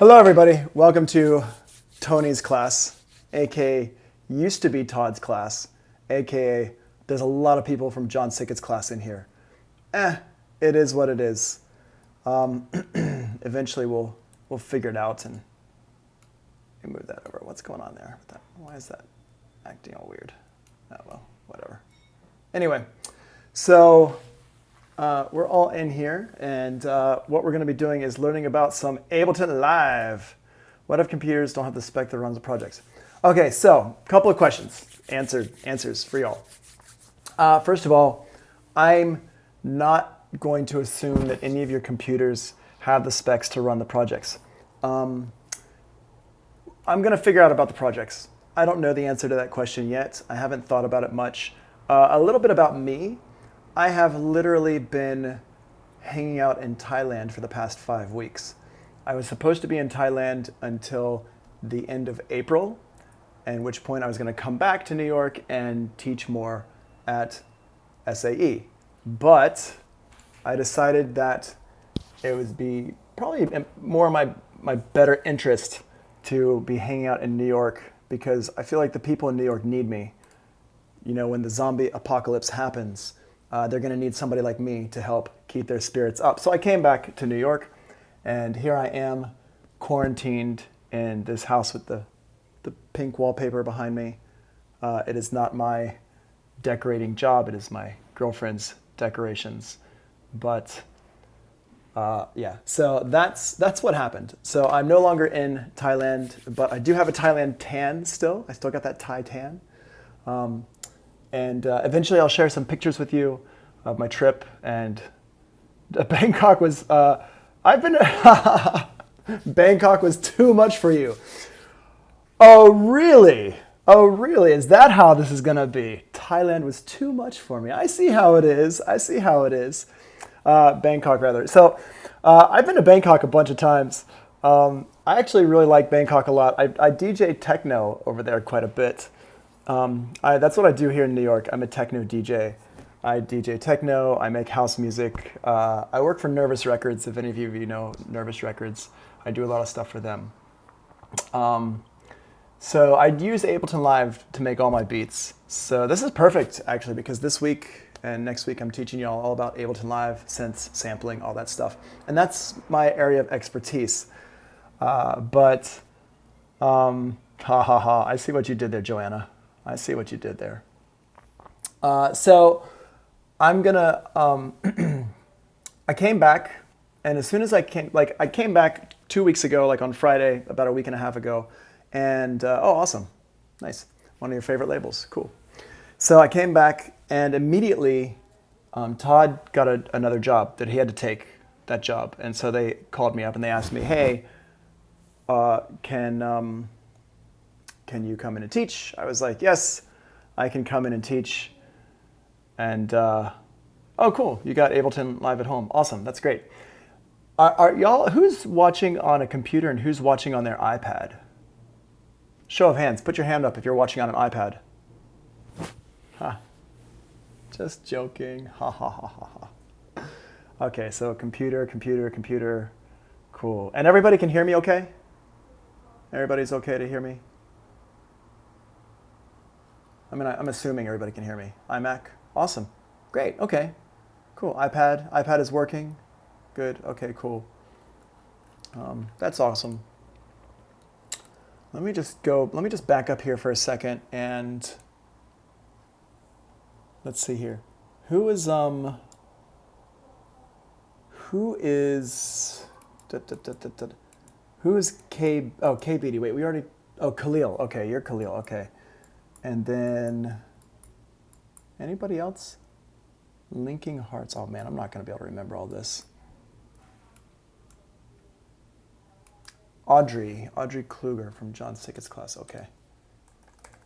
Hello, everybody. Welcome to Tony's class, aka used to be Todd's class, aka there's a lot of people from John Sickett's class in here. It is what it is. Eventually, we'll figure it out and move that over. What's going on there? Why is that acting all weird? Oh well, whatever. Anyway, so we're all in here, and what we're going to be doing is learning about some Ableton Live. What if computers don't have the spec that runs the projects? Okay, so a couple of questions, answers for y'all. First of all, I'm not going to assume that any of your computers have the specs to run the projects. I'm going to figure out about the projects. I don't know the answer to that question yet. I haven't thought about it much. A little bit about me. I have literally been hanging out in Thailand for the past 5 weeks. I was supposed to be in Thailand until the end of April, at which point I was going to come back to New York and teach more at SAE. But I decided that it would be probably more my better interest to be hanging out in New York, because I feel like the people in New York need me. You know, when the zombie apocalypse happens, they're going to need somebody like me to help keep their spirits up. So I came back to New York, and here I am, quarantined in this house with the pink wallpaper behind me. It is not my decorating job. It is my girlfriend's decorations. But yeah, so that's what happened. So I'm no longer in Thailand, but I do have a Thailand tan still. I still got that Thai tan. And eventually I'll share some pictures with you of my trip. And Bangkok was, Bangkok was too much for you. Oh, really? Oh, really? Is that how this is going to be? Thailand was too much for me. I see how it is. Bangkok, rather. So I've been to Bangkok a bunch of times. I actually really like Bangkok a lot. I DJ techno over there quite a bit. That's what I do here in New York. I'm a techno DJ. I DJ techno. I make house music. I work for Nervous Records. If any of you know Nervous Records, I do a lot of stuff for them. So I use Ableton Live to make all my beats. So this is perfect, actually, because this week and next week I'm teaching you all about Ableton Live, synths, sampling, all that stuff. And that's my area of expertise. I see what you did there, Joanna. I see what you did there. So I'm gonna, I came back, and as soon as I came back 2 weeks ago, like on Friday, about a week and a half ago, and oh, awesome, nice, one of your favorite labels, cool. So I came back, and immediately Todd got another job that he had to take that job, and so they called me up and they asked me, hey, can you come in and teach? I was like, yes, I can come in and teach. And oh, cool, you got Ableton Live at home. Awesome, that's great. Are y'all, who's watching on a computer and who's watching on their iPad? Show of hands, put your hand up if you're watching on an iPad. Ha, just joking, ha ha ha ha ha. Okay, so computer, cool. And everybody can hear me okay? Everybody's okay to hear me? I mean, I'm assuming everybody can hear me. iMac, awesome, great, okay, cool. iPad is working, good, okay, cool. That's awesome. Let me just back up here for a second and let's see here. Who is K, oh, KBD, wait, we already, oh, Khalil, okay, you're Khalil, okay. And then, anybody else? Linking Hearts. Oh man, I'm not going to be able to remember all this. Audrey Kluger from John Sickett's class. Okay.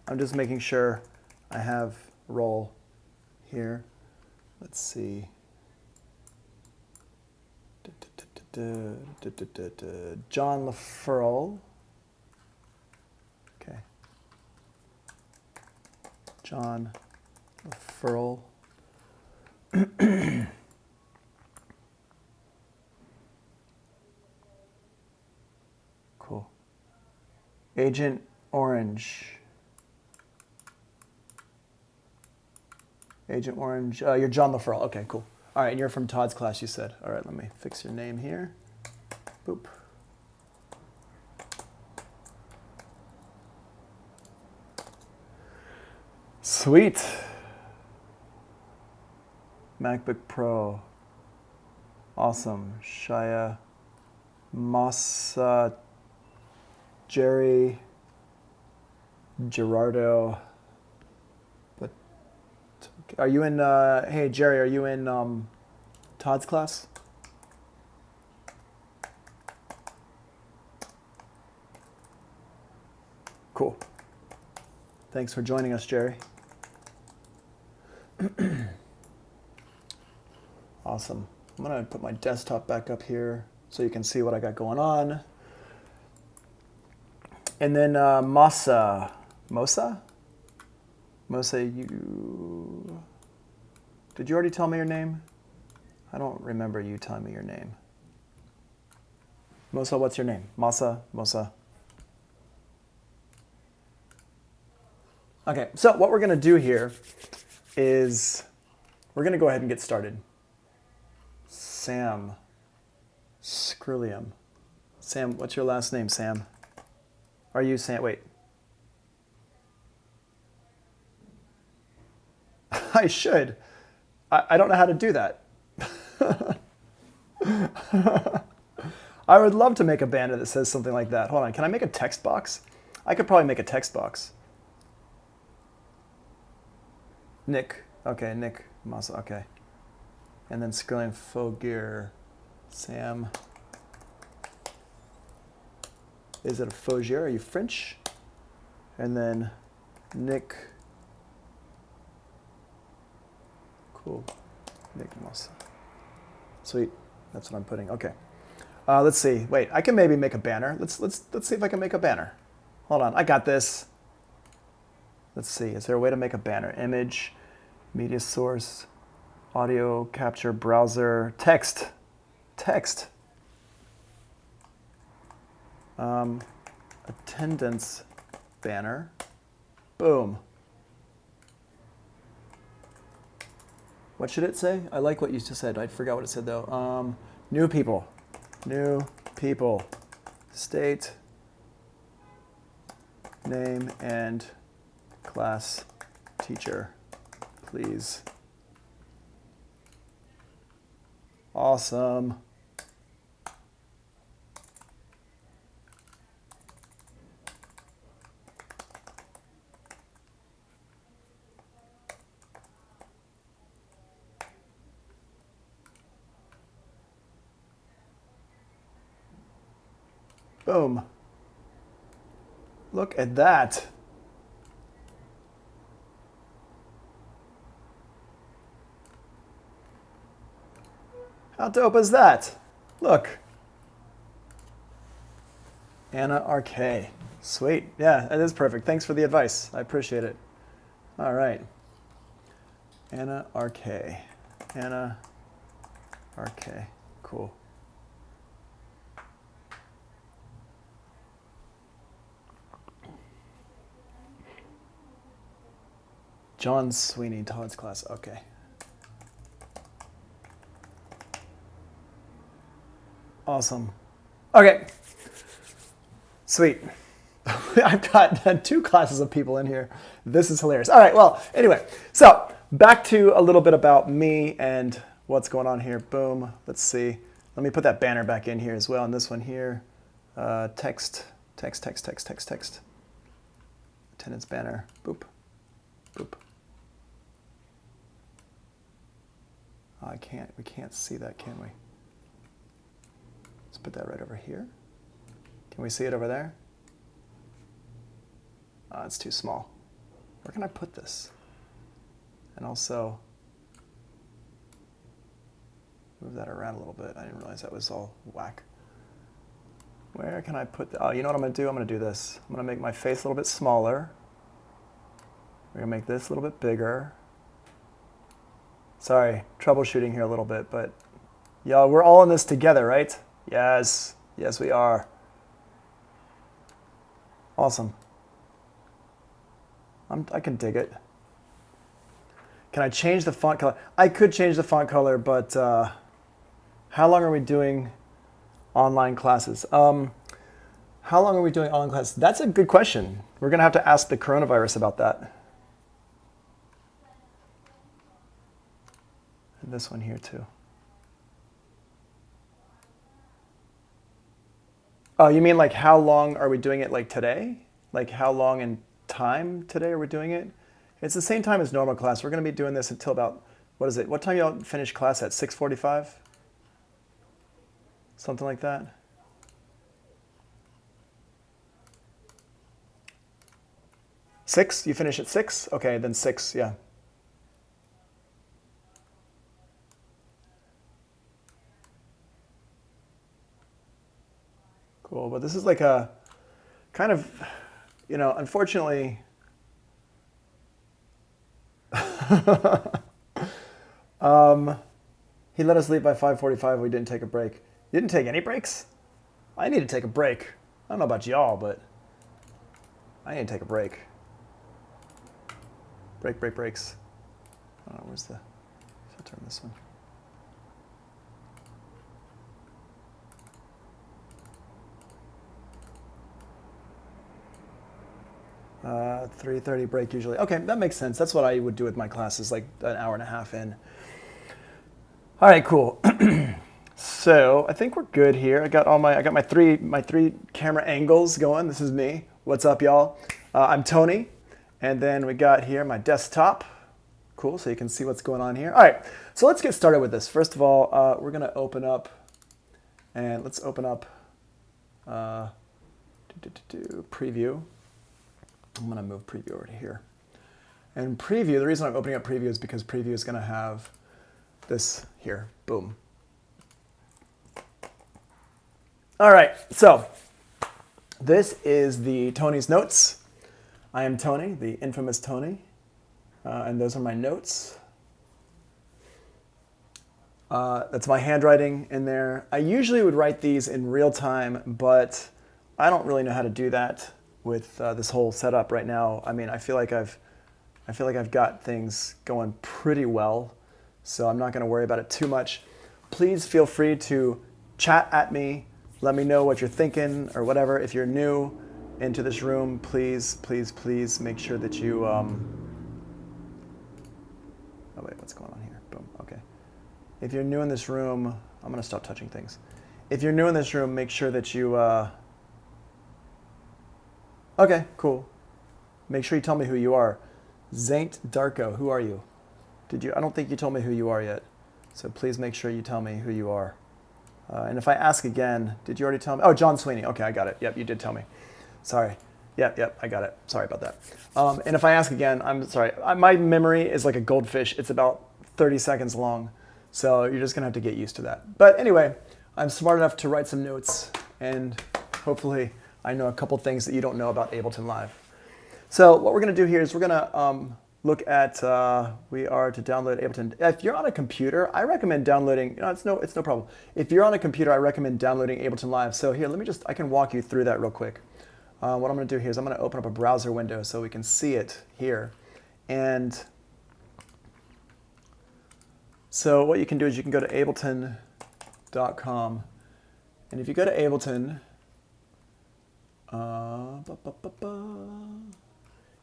I'm just making sure I have role here. Let's see. John LaFurl. Okay. John LaFurl. Cool. Agent Orange. Agent Orange. You're John LaFurl. Okay, cool. All right, and you're from Todd's class, you said. All right, let me fix your name here. Boop. Sweet. MacBook Pro. Awesome. Shia. Massa. Jerry. Gerardo. But are you in, hey Jerry, are you in Todd's class? Cool. Thanks for joining us, Jerry. Awesome. I'm going to put my desktop back up here so you can see what I got going on. And then Mosa, you... Did you already tell me your name? I don't remember you telling me your name. Mosa, what's your name? Mosa. Okay, so what we're going to do here is we're going to go ahead and get started. Sam Skrillium. Sam, what's your last name, Sam? Are you Sam? Wait. I should. I don't know how to do that. I would love to make a banner that says something like that. Hold on, can I make a text box? I could probably make a text box. Nick. Okay, Nick Massa. Okay. And then Skrillium Fogier. Sam. Is it a Fogier? Are you French? And then Nick. Cool. Nick Massa. Sweet. That's what I'm putting. Okay. Let's see. Wait, I can maybe make a banner. Let's see if I can make a banner. Hold on. I got this. Let's see. Is there a way to make a banner? Image, media source, audio capture, browser, text. Attendance banner. Boom. What should it say? I like what you just said. I forgot what it said though. New people. State, name, and class teacher, please. Awesome. Boom. Look at that. How dope is that? Look. Anna RK. Sweet. Yeah, that is perfect. Thanks for the advice. I appreciate it. All right. Anna RK. Anna RK. Cool. John Sweeney, Todd's class. Okay. Awesome. Okay. Sweet. I've got 2 classes of people in here. This is hilarious. All right. Well, anyway, so back to a little bit about me and what's going on here. Boom. Let's see. Let me put that banner back in here as well. And this one here. Text. Attendance banner. Boop. Boop. We can't see that, can we? Let's put that right over here. Can we see it over there? It's too small. Where can I put this? And also move that around a little bit. I didn't realize that was all whack. Where can I put the, oh, you know what I'm gonna do? I'm gonna do this. I'm gonna make my face a little bit smaller. We're gonna make this a little bit bigger. Sorry, troubleshooting here a little bit, but y'all, we're all in this together, right? Yes, yes we are. Awesome. I can dig it. Can I change the font color? I could change the font color, but how long are we doing online classes? How long are we doing online classes? That's a good question. We're going to have to ask the coronavirus about that. And this one here too. Oh, you mean like how long are we doing it like today? Like how long in time today are we doing it? It's the same time as normal class. We're going to be doing this until about, what is it? What time y'all finish class at? 6:45? Something like that? Six? You finish at 6? Okay, then 6, yeah. Cool, but this is like a kind of, you know, unfortunately, he let us leave by 5:45. We didn't take a break. You didn't take any breaks? I need to take a break. I don't know about y'all, but I need to take a break. Breaks. Oh, where's the, I'll turn this one. Uh, 3:30 break usually. Okay, that makes sense. That's what I would do with my classes, like an hour and a half in. All right, cool. So I think we're good here. I got my three camera angles going. This is me. What's up, y'all? I'm Tony, and then we got here my desktop. Cool, so you can see what's going on here. All right, so let's get started with this. First of all, we're gonna open up, and let's open up preview. I'm gonna move preview over to here. And preview, the reason I'm opening up preview is because preview is gonna have this here, boom. All right, so this is the Tony's notes. I am Tony, the infamous Tony, and those are my notes. That's my handwriting in there. I usually would write these in real time, but I don't really know how to do that with this whole setup right now. I mean, I feel like I've got things going pretty well, so I'm not going to worry about it too much. Please feel free to chat at me. Let me know what you're thinking or whatever. If you're new into this room, please make sure that you. Oh wait, what's going on here? Boom. Okay. If you're new in this room, I'm going to stop touching things. If you're new in this room, make sure that you. Okay, cool. Make sure you tell me who you are. Zaint Darko, who are you? I don't think you told me who you are yet. So please make sure you tell me who you are. And if I ask again, did you already tell me? Oh, John Sweeney. Okay, I got it. Yep, you did tell me. Sorry. Yep, I got it. Sorry about that. And if I ask again, I'm sorry. My memory is like a goldfish. It's about 30 seconds long. So you're just going to have to get used to that. But anyway, I'm smart enough to write some notes, and hopefully I know a couple things that you don't know about Ableton Live. So what we're going to do here is we're going to look at, we are to download Ableton. If you're on a computer, I recommend downloading, it's no problem. If you're on a computer, I recommend downloading Ableton Live. So here, I can walk you through that real quick. What I'm going to do here is I'm going to open up a browser window so we can see it here. And so what you can do is you can go to ableton.com. And if you go to Ableton,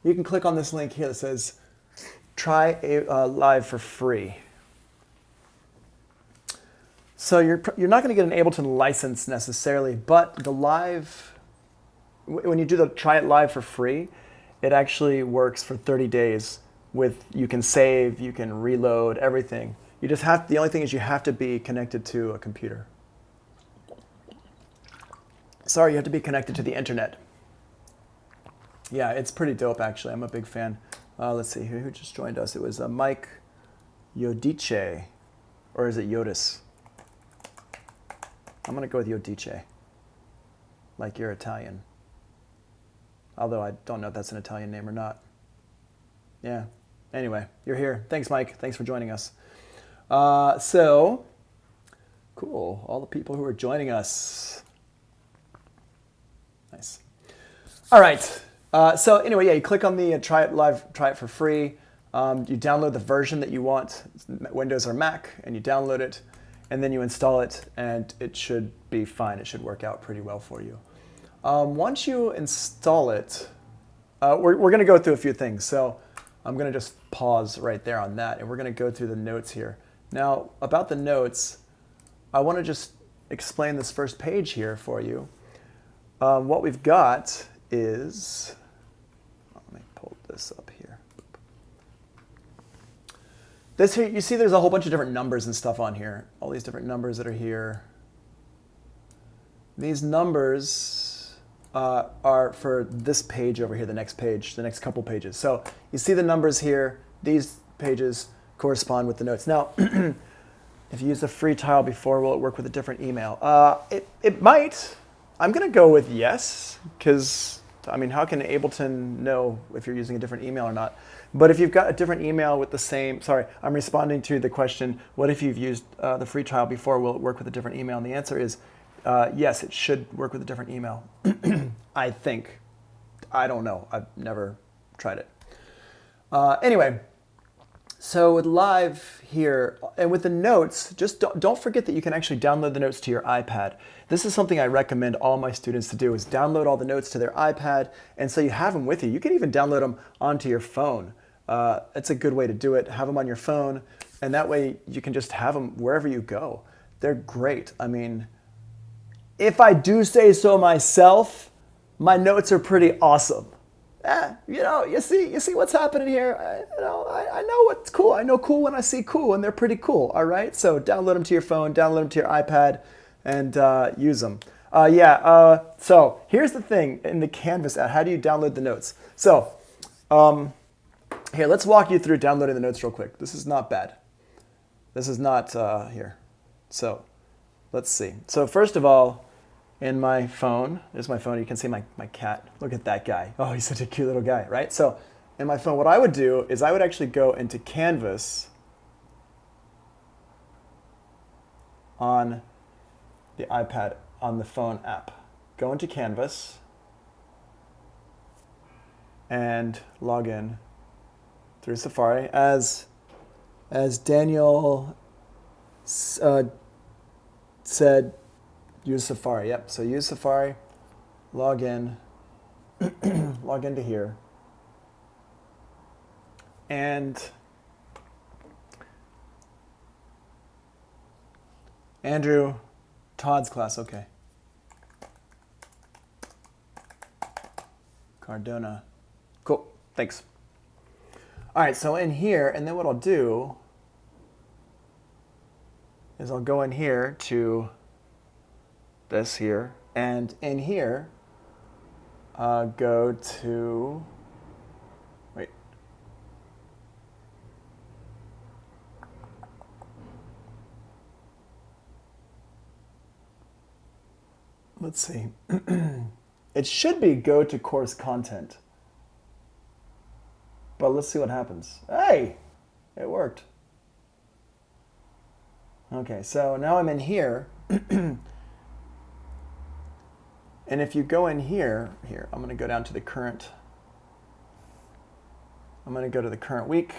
you can click on this link here that says try live for free. So you're not going to get an Ableton license necessarily, but the live, when you do the try it live for free, it actually works for 30 days with, you can save, you can reload, everything. You just have, the only thing is you have to be connected to a computer. Sorry, you have to be connected to the internet. Yeah, it's pretty dope, actually. I'm a big fan. Let's see, who just joined us? It was Mike Yodice, or is it Yodis? I'm going to go with Yodice, like you're Italian. Although I don't know if that's an Italian name or not. Yeah, anyway, you're here. Thanks, Mike. Thanks for joining us. So, cool, all the people who are joining us. Nice. All right. So anyway, yeah, you click on the try it live, try it for free. You download the version that you want, Windows or Mac, and you download it, and then you install it, and it should be fine. It should work out pretty well for you. Once you install it, we're going to go through a few things. So I'm going to just pause right there on that, and we're going to go through the notes here. Now, about the notes, I want to just explain this first page here for you. What we've got is, let me pull this up here. This here, you see there's a whole bunch of different numbers and stuff on here. All these different numbers that are here. These numbers are for this page over here, the next page, the next couple pages. So you see the numbers here. These pages correspond with the notes. Now, if you used a free tile before, will it work with a different email? It might. I'm going to go with yes, because, I mean, how can Ableton know if you're using a different email or not? But if you've got a different email with the same, sorry, I'm responding to the question, what if you've used the free trial before, will it work with a different email? And the answer is yes, it should work with a different email. I think. I don't know. I've never tried it. Anyway, so with live here, and with the notes, just don't forget that you can actually download the notes to your iPad. This is something I recommend all my students to do, is download all the notes to their iPad, and so you have them with you. You can even download them onto your phone. It's a good way to do it. Have them on your phone, and that way you can just have them wherever you go. They're great. I mean, if I do say so myself, my notes are pretty awesome. You see what's happening here. I know what's cool. I know cool when I see cool, and they're pretty cool. All right, so download them to your phone, download them to your iPad, and use them. So here's the thing in the Canvas app. How do you download the notes? So here, let's walk you through downloading the notes real quick. This is not bad. This is not here. So let's see. So first of all, in my phone, there's my phone. You can see my cat. Look at that guy. Oh, he's such a cute little guy, right? So in my phone, what I would do is I would actually go into Canvas on the iPad, on the phone app. Go into Canvas and log in through Safari. As Daniel said, use Safari. Yep, so use Safari, log in, log into here. And Andrew, Todd's class, okay. Cardona. Cool, thanks. All right, so in here, and then what I'll do is I'll go in here to this here, and in here, go to, wait. Let's see. It should be go to course content. But let's see what happens. Hey, it worked. Okay, so now I'm in here. And if you go in here, I'm going to go down to the current. I'm going to go to the current week.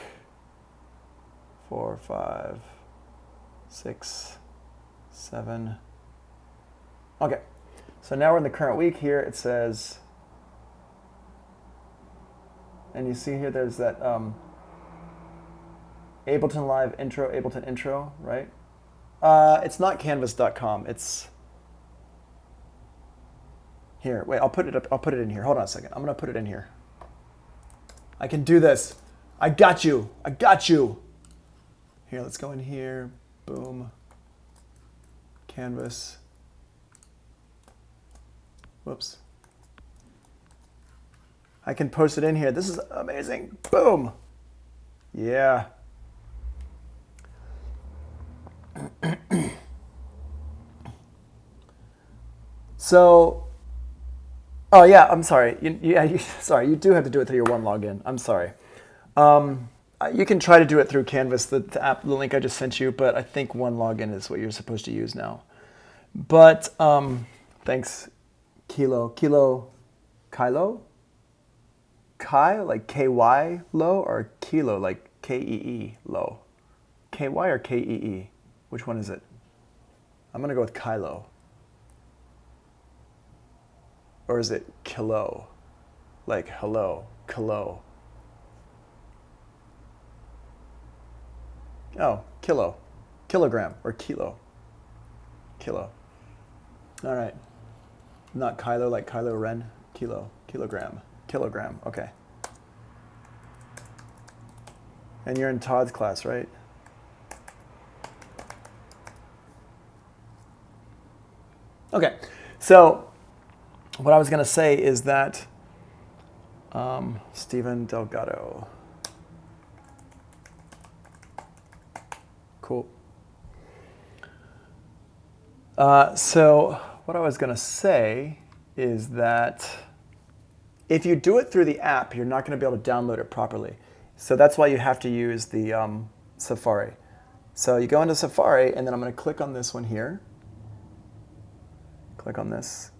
4, 5, 6, 7. Okay, so now we're in the current week here. It says, and you see here there's that Ableton Live intro, Ableton intro, right? It's not canvas.com. It's here. Wait, I'll put it up. I'll put it in here. Hold on a second. I'm going to put it in here. I can do this. I got you. I got you. Here, let's go in here. Boom. Canvas. Whoops. I can post it in here. This is amazing. Boom. Yeah. So, oh yeah, I'm sorry. Sorry, you do have to do it through your one login. I'm sorry. You can try to do it through Canvas, the app, the link I just sent you, but I think one login is what you're supposed to use now. But thanks, Kilo Kylo? Kai, like K-Y low, or kilo, like K-E-E low? K-Y or K-E-E? Which one is it? I'm going to go with Kylo. Or is it kilo? Like hello, kilo. Oh, kilo. Kilogram or kilo. Kilo. All right. Not Kylo like Kylo Ren. Kilo. Kilogram. Kilogram. Okay. And you're in Todd's class, right? Okay. So what I was going to say is that Stephen Delgado. Cool. So what I was going to say is that if you do it through the app, you're not going to be able to download it properly. So that's why you have to use the Safari. So you go into Safari, and then I'm going to click on this one here. Click on this.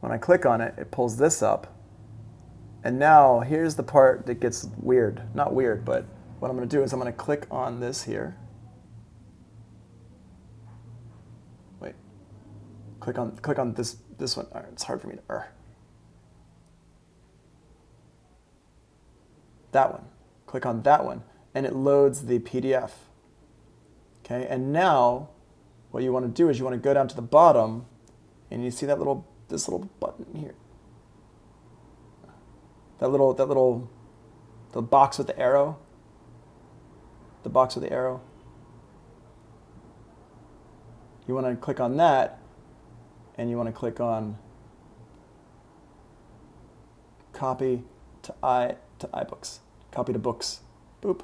When I click on it, it pulls this up. And now here's the part that gets weird. Not weird, but what I'm going to do is I'm going to click on this here. Wait. Click on this one. It's hard for me to. That one. Click on that one, and it loads the PDF. Okay, and now what you want to do is you want to go down to the bottom, and you see that this little button here. The box with the arrow. The box with the arrow. You want to click on that, and you want to click on copy to iBooks. Copy to books. Boop.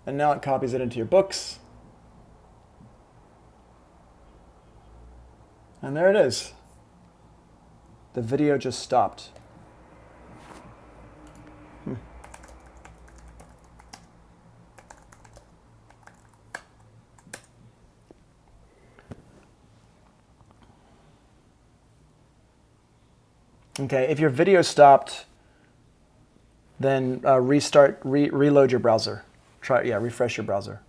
And now it copies it into your books. And there it is. The video just stopped. Okay, if your video stopped, then reload your browser. Refresh your browser.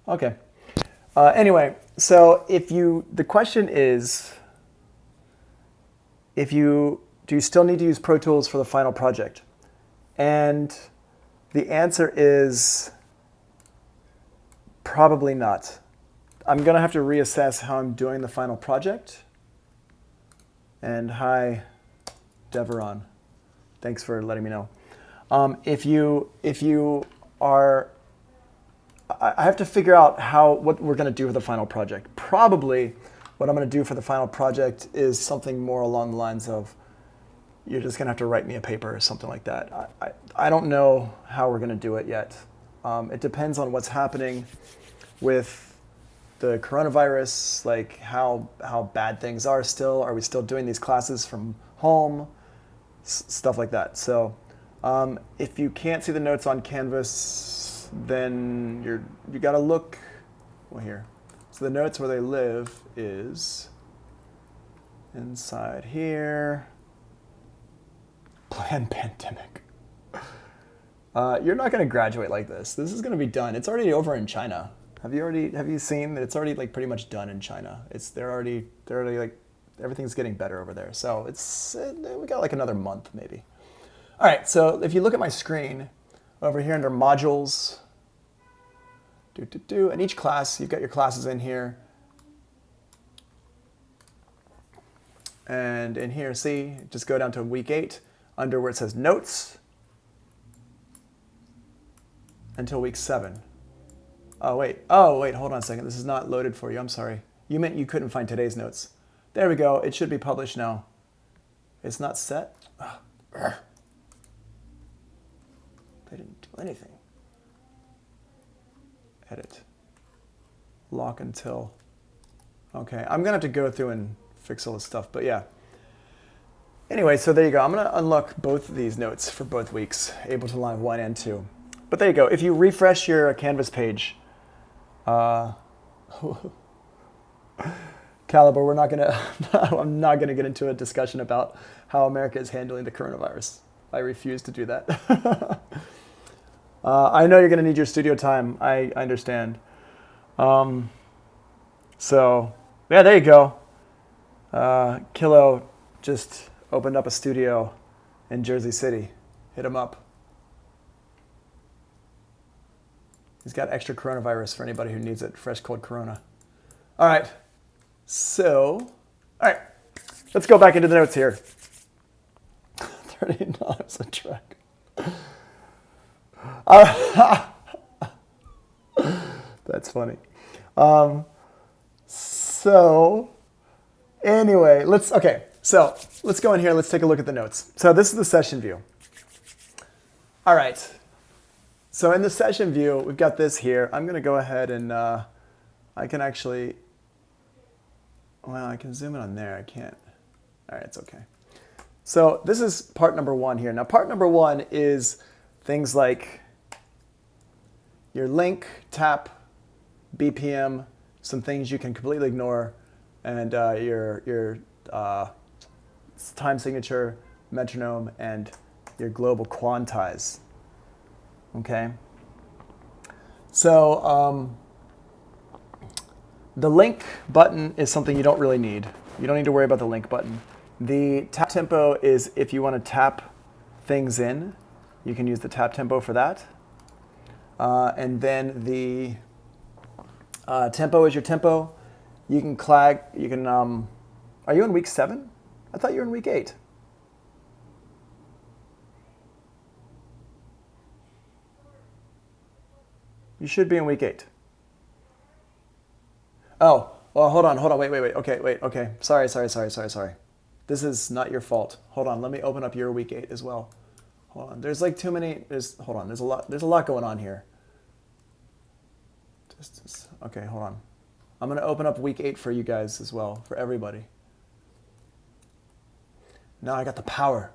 Okay. Anyway, so the question is, do you still need to use Pro Tools for the final project? And the answer is probably not. I'm going to have to reassess how I'm doing the final project. And hi, Deveron. Thanks for letting me know. If you are, I have to figure out what we're going to do for the final project. Probably what I'm going to do for the final project is something more along the lines of, you're just going to have to write me a paper or something like that. I don't know how we're going to do it yet. It depends on what's happening with the coronavirus, like how bad things are still. Are we still doing these classes from home? Stuff like that. So if you can't see the notes on Canvas, then you got to look here. So the notes where they live is inside here. Planned pandemic. You're not going to graduate like this. This is going to be done. It's already over in China. Have you seen that it's already like pretty much done in China? They're already like, everything's getting better over there. So we got like another month maybe. All right, so if you look at my screen over here under modules, and each class, you've got your classes in here. And in here, see, just go down to week 8 under where it says notes until week 7. Oh, wait, hold on a second. This is not loaded for you. I'm sorry. You meant you couldn't find today's notes. There we go. It should be published now. It's not set. They didn't do anything. Edit. Lock until. Okay, I'm going to have to go through and fix all this stuff, but yeah. Anyway, so there you go. I'm going to unlock both of these notes for both weeks, Ableton Live 1 and 2. But there you go. If you refresh your Canvas page, Caliber, we're not gonna. I'm not gonna get into a discussion about how America is handling the coronavirus. I refuse to do that. I know you're gonna need your studio time. I understand. So yeah, there you go. Kilo just opened up a studio in Jersey City. Hit him up. He's got extra coronavirus for anybody who needs it. Fresh, cold Corona. All right. So, all right. Let's go back into the notes here. $30 a track. That's funny. So, anyway, let's go in here. Let's take a look at the notes. So this is the session view. All right. So in the session view, we've got this here. I'm going to go ahead and I can actually, well, I can zoom in on there. I can't. All right, it's okay. So this is part number one here. Now, part number one is things like your link, tap, BPM, some things you can completely ignore, and your time signature, metronome, and your global quantize. Okay. So the link button is something you don't really need. You don't need to worry about the link button. The tap tempo is if you want to tap things in, you can use the tap tempo for that. And then the tempo is your tempo. You can are you in week 7? I thought you were in week 8. You should be in week 8. Oh, well, hold on, wait. Okay. Sorry. This is not your fault. Hold on, let me open up your week 8 as well. Hold on, there's like too many, there's a lot going on here. Okay, hold on. I'm gonna open up week 8 for you guys as well, for everybody. Now I got the power.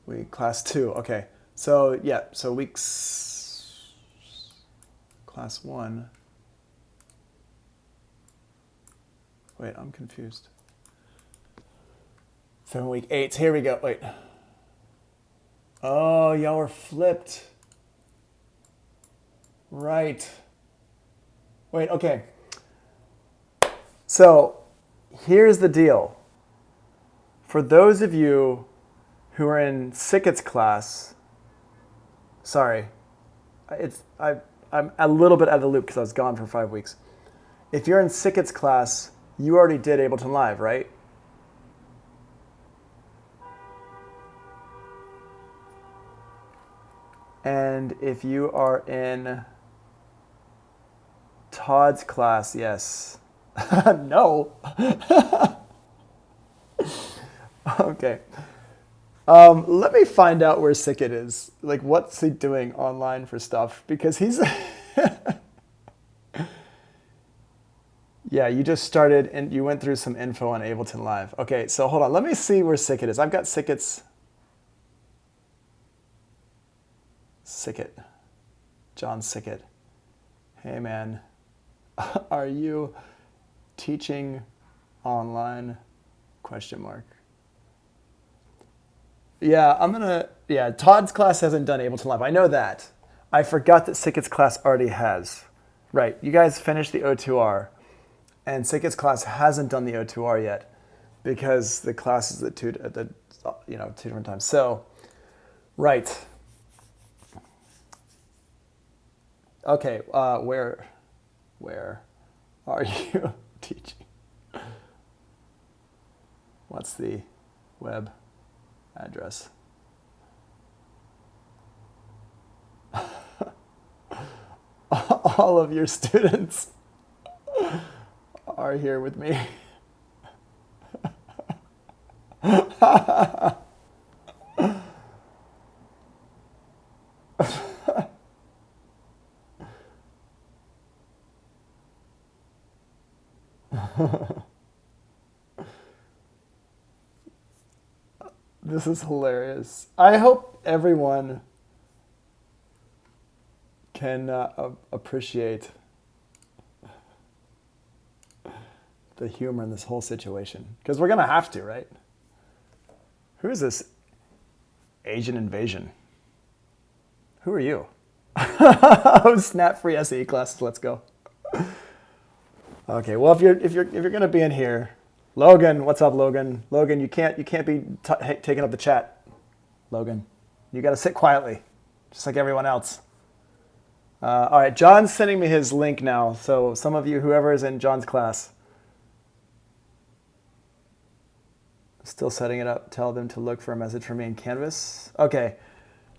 Week class 2, okay. So yeah, so class 1. Wait, I'm confused. 7 week 8. Here we go. Wait. Oh, y'all were flipped. Right. Wait, okay. So here's the deal. For those of you who are in Sickett's class, sorry, I'm a little bit out of the loop because I was gone for 5 weeks. If you're in Sickett's class, you already did Ableton Live, right? And if you are in Todd's class, yes. No. Okay. Let me find out where Sickett is. Like, what's he doing online for stuff? Because he's... Yeah, you just started and you went through some info on Ableton Live. Okay, so hold on. Let me see where Sickett is. I've got Sickett's... Sickett. John Sickett. Hey, man. Are you teaching online? Question mark. Yeah, Todd's class hasn't done Ableton Live. I know that. I forgot that Sickett's class already has. Right, you guys finished the O2R, and Sickett's class hasn't done the O2R yet because the class is at two different times. So, right. Okay, where are you teaching? What's the web address? All of your students are here with me. This is hilarious. I hope everyone can appreciate the humor in this whole situation. Because we're going to have to, right? Who is this Asian invasion? Who are you? Oh, snap-free SAE classes, let's go. Okay, well, if you're going to be in here, Logan, what's up, Logan? Logan, you can't be taking up the chat. Logan, you got to sit quietly, just like everyone else. All right, John's sending me his link now. So some of you, whoever is in John's class, still setting it up. Tell them to look for a message from me in Canvas. Okay,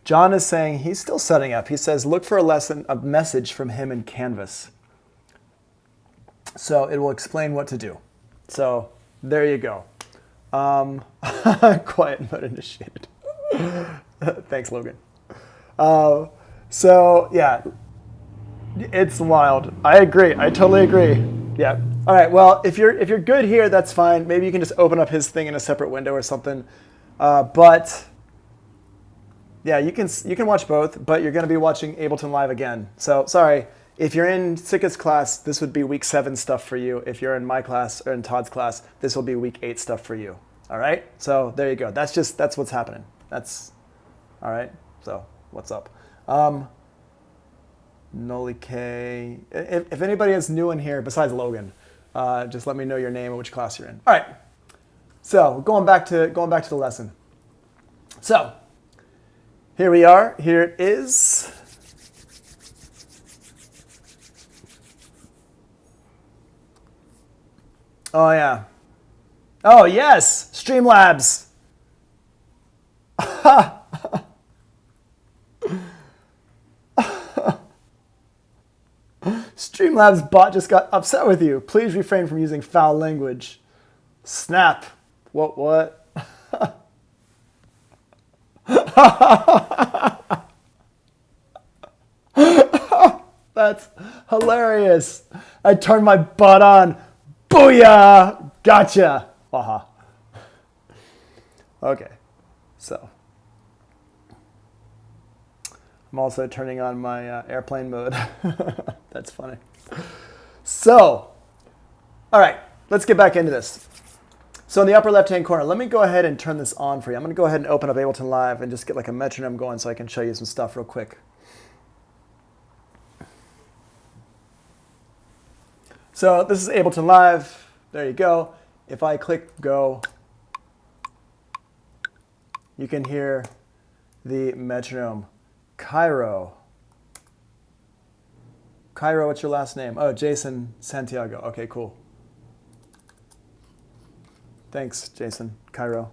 John is saying he's still setting up. He says look for a message from him in Canvas. So it will explain what to do. So there you go. Quiet mode initiated. Thanks, Logan. So yeah. It's wild. I agree. I totally agree. Yeah. All right. Well, if you're good here, that's fine. Maybe you can just open up his thing in a separate window or something. But yeah, you can watch both. But you're going to be watching Ableton Live again. So sorry. If you're in Sika's class, this would be week 7 stuff for you. If you're in my class or in Todd's class, this will be week 8 stuff for you. All right. So there you go. That's what's happening. That's all right. So what's up? Noli K. If anybody is new in here besides Logan, just let me know your name and which class you're in. All right. So going back to the lesson. So here we are. Here it is. Oh yeah. Oh yes. Streamlabs. Streamlabs bot just got upset with you. Please refrain from using foul language. Snap. What? That's hilarious. I turned my bot on. Booyah! Gotcha. Haha. Okay. So. I'm also turning on my airplane mode. That's funny. So, all right, let's get back into this. So in the upper left-hand corner, let me go ahead and turn this on for you. I'm going to go ahead and open up Ableton Live and just get like a metronome going so I can show you some stuff real quick. So this is Ableton Live. There you go. If I click go, you can hear the metronome. Cairo, what's your last name? Oh, Jason Santiago. Okay, cool. Thanks, Jason. Cairo.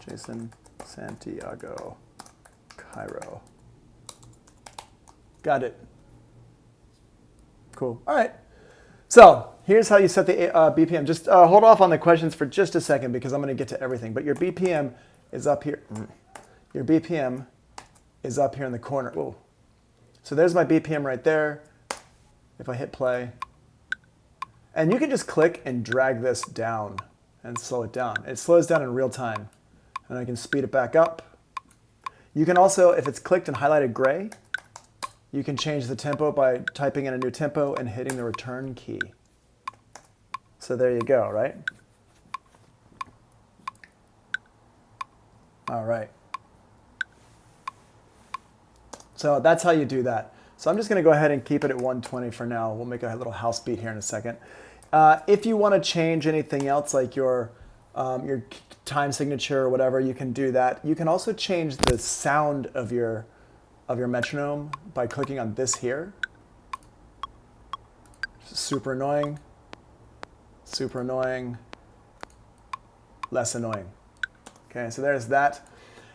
Jason Santiago. Cairo. Got it. Cool. All right. So here's how you set the BPM. Just hold off on the questions for just a second because I'm going to get to everything. But your BPM is up here. Your BPM is up here in the corner. Whoa. So there's my BPM right there. If I hit play. And you can just click and drag this down and slow it down. It slows down in real time. And I can speed it back up. You can also, if it's clicked and highlighted gray, you can change the tempo by typing in a new tempo and hitting the return key. So there you go, right? All right. So that's how you do that. So I'm just going to go ahead and keep it at 120 for now. We'll make a little house beat here in a second. If you want to change anything else, like your time signature or whatever, you can do that. You can also change the sound of your metronome by clicking on this here. Super annoying, super annoying, less annoying. Okay, so there's that.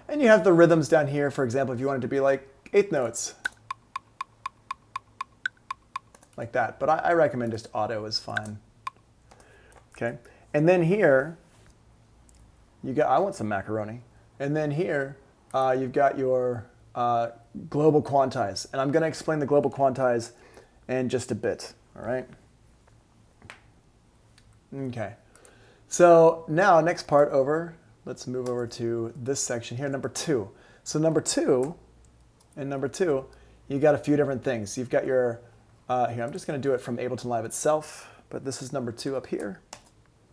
And you have the rhythms down here, for example, if you wanted to be like 8th notes. Like that, but I recommend just auto is fine. Okay, and then here, I want some macaroni. And then here, you've got your global quantize. And I'm gonna explain the global quantize in just a bit, all right? Okay, so now next part over, let's move over to this section here, number 2. So number 2, you got a few different things. You've got your, here, I'm just gonna do it from Ableton Live itself, but this is number 2 up here.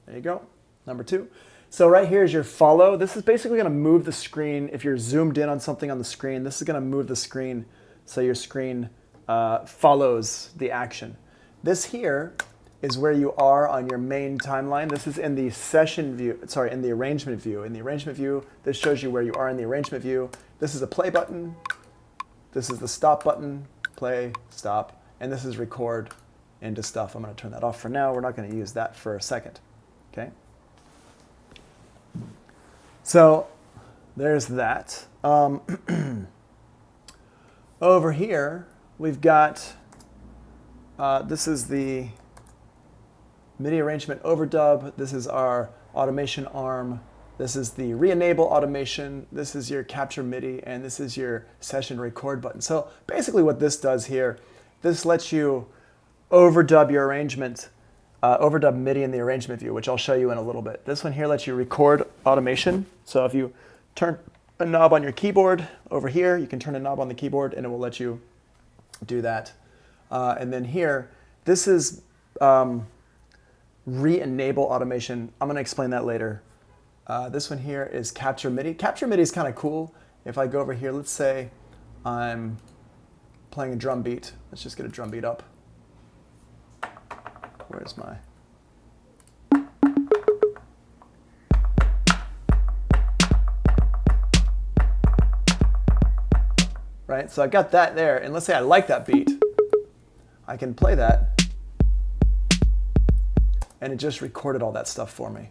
There you go, number 2. So right here is your follow. This is basically going to move the screen. If you're zoomed in on something on the screen, this is going to move the screen so your screen follows the action. This here is where you are on your main timeline. This is in the session view, sorry, in the arrangement view. In the arrangement view, this shows you where you are in the arrangement view. This is a play button. This is the stop button, play, stop, and this is record into stuff. I'm going to turn that off for now. We're not going to use that for a second, okay? So there's that. Over here, we've got, this is the MIDI arrangement overdub. This is our automation arm. This is the re-enable automation. This is your capture MIDI, and this is your session record button. So basically what this does here, this lets you overdub your arrangement, overdub MIDI in the arrangement view, which I'll show you in a little bit. This one here lets you record automation. So if you turn a knob on your keyboard over here, you can turn a knob on the keyboard and it will let you do that. And then here, this is re-enable automation. I'm going to explain that later. This one here is capture MIDI. Capture MIDI is kind of cool. If I go over here, let's say I'm playing a drum beat. Let's just get a drum beat up. Where's my... Right, so I got that there, and let's say I like that beat. I can play that, and it just recorded all that stuff for me.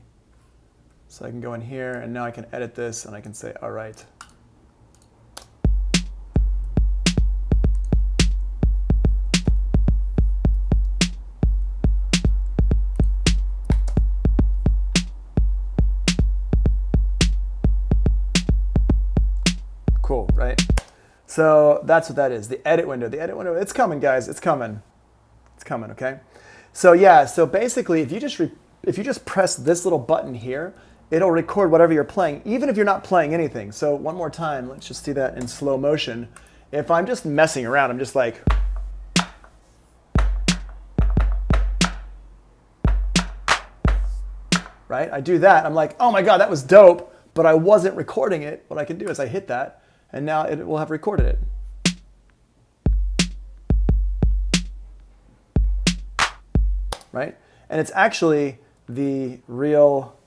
So I can go in here, and now I can edit this, and I can say, all right. Cool, right? So that's what that is, the edit window. The edit window, it's coming, guys, it's coming. It's coming, okay? So yeah, so basically, if you just press this little button here, it'll record whatever you're playing, even if you're not playing anything. So one more time, let's just do that in slow motion. If I'm just messing around, I'm just like, right? I do that, I'm like, oh my God, that was dope, but I wasn't recording it. What I can do is I hit that, and now it will have recorded it. Right? And it's actually the real,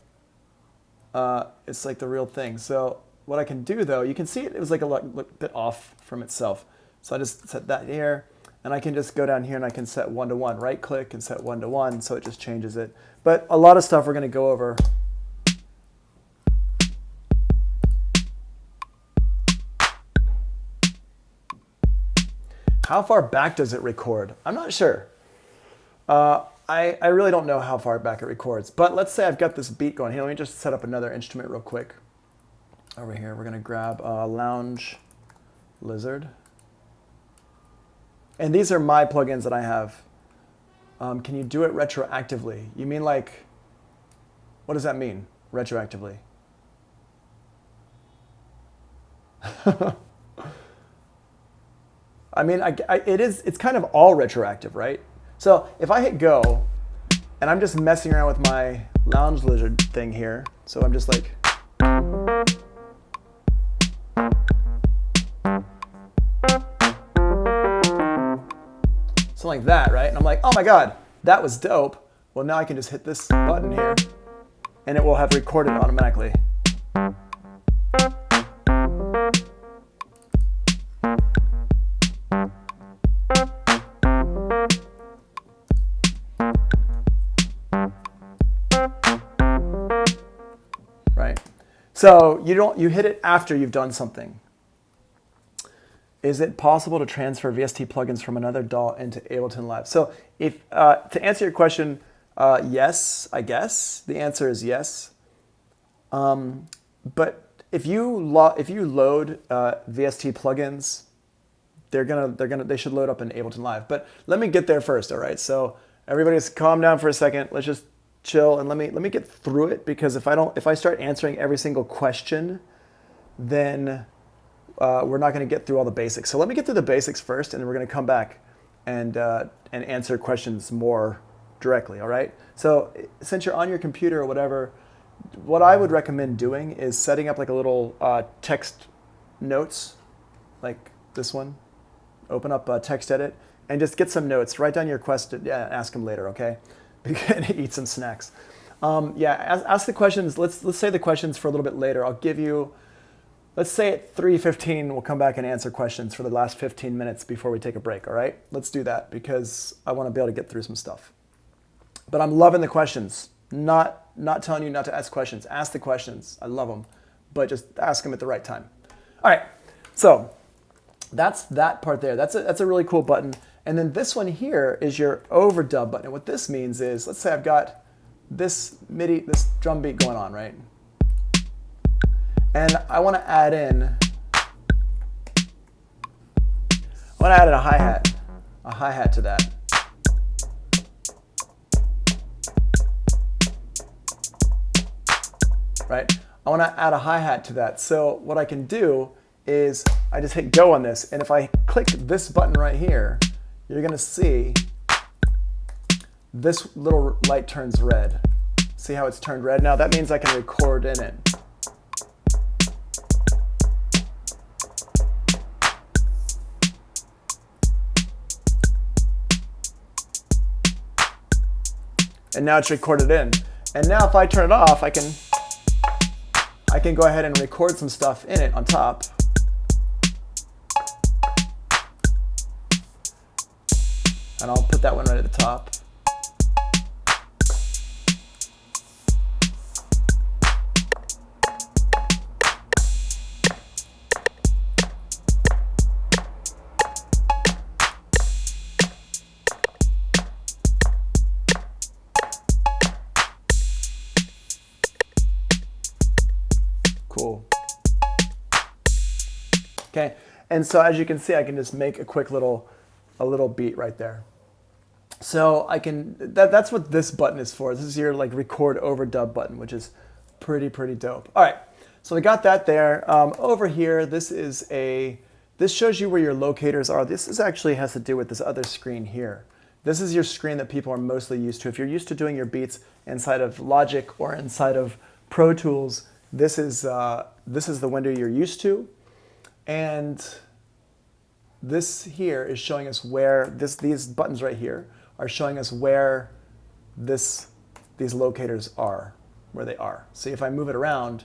it's like the real thing. So what I can do though, you can see it was like a bit off from itself. So I just set that here, and I can just go down here and I can set 1-to-1, right click and set 1-to-1, so it just changes it. But a lot of stuff we're gonna go over. How far back does it record? I'm not sure. I really don't know how far back it records, but let's say I've got this beat going here. Let me just set up another instrument real quick. Over here, we're gonna grab Lounge Lizard. And these are my plugins that I have. Can you do it retroactively? You mean like, what does that mean, retroactively? I mean, it's kind of all retroactive, right? So if I hit go, and I'm just messing around with my Lounge Lizard thing here, so I'm just like, something like that, right? And I'm like, oh my God, that was dope. Well, now I can just hit this button here, and it will have recorded automatically. So you hit it after you've done something. Is it possible to transfer VST plugins from another DAW into Ableton Live? So if to answer your question, yes, I guess the answer is yes. But if you load VST plugins, they should load up in Ableton Live. But let me get there first, all right? So everybody just calm down for a second. Let's just chill and let me get through it, because if I start answering every single question, then we're not going to get through all the basics. So let me get through the basics first, and then we're going to come back and answer questions more directly, all right? So since you're on your computer or whatever, what I would recommend doing is setting up like a little text notes, like this one. Open up text edit and just get some notes. Write down your question. Yeah, ask them later, okay? Eat some snacks. Ask the questions. Let's say the questions for a little bit later. I'll give you, let's say at 3:15 we'll come back and answer questions for the last 15 minutes before we take a break, all right? Let's do that because I want to be able to get through some stuff. But I'm loving the questions. Not telling you not to ask questions. Ask the questions. I love them, but just ask them at the right time. All right, so that's that part there. That's a really cool button. And then this one here is your overdub button. And what this means is, let's say I've got this MIDI, this drum beat going on, right? And I want to add in, a hi-hat to that. Right? I want to add a hi-hat to that. So what I can do is I just hit go on this, and if I click this button right here, you're going to see this little light turns red. See how it's turned red now? That means I can record in it. And now it's recorded in. And now if I turn it off, I can go ahead and record some stuff in it on top. And I'll put that one right at the top. Cool. Okay, and so as you can see, I can just make a quick little beat right there. So I can, that's what this button is for. This is your like record overdub button, which is pretty dope. All right, so we got that there. Over here, this shows you where your locators are. This actually has to do with this other screen here. This is your screen that people are mostly used to. If you're used to doing your beats inside of Logic or inside of Pro Tools, this is the window you're used to. And this here is showing us where these buttons right here are showing us where these locators are, where they are. See, if I move it around,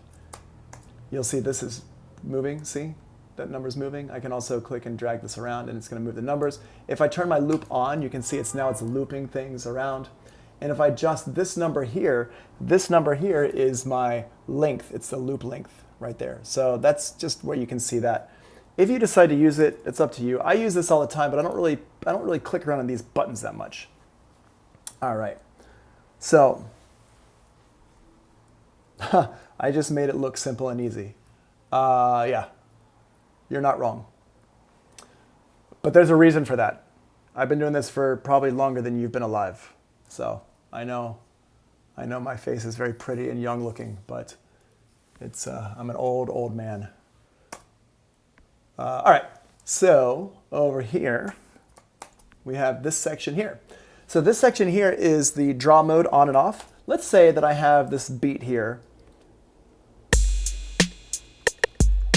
you'll see this is moving. See, that number's moving. I can also click and drag this around and it's going to move the numbers. If I turn my loop on, you can see it's looping things around. And if I adjust this number here is my length. It's the loop length right there. So that's just where you can see that. If you decide to use it, it's up to you. I use this all the time, but I don't really click around on these buttons that much. All right. So I just made it look simple and easy. Yeah, you're not wrong. But there's a reason for that. I've been doing this for probably longer than you've been alive. So I know my face is very pretty and young looking, but it's I'm an old man. All right, so over here we have this section here. So this section here is the draw mode on and off. Let's say that I have this beat here,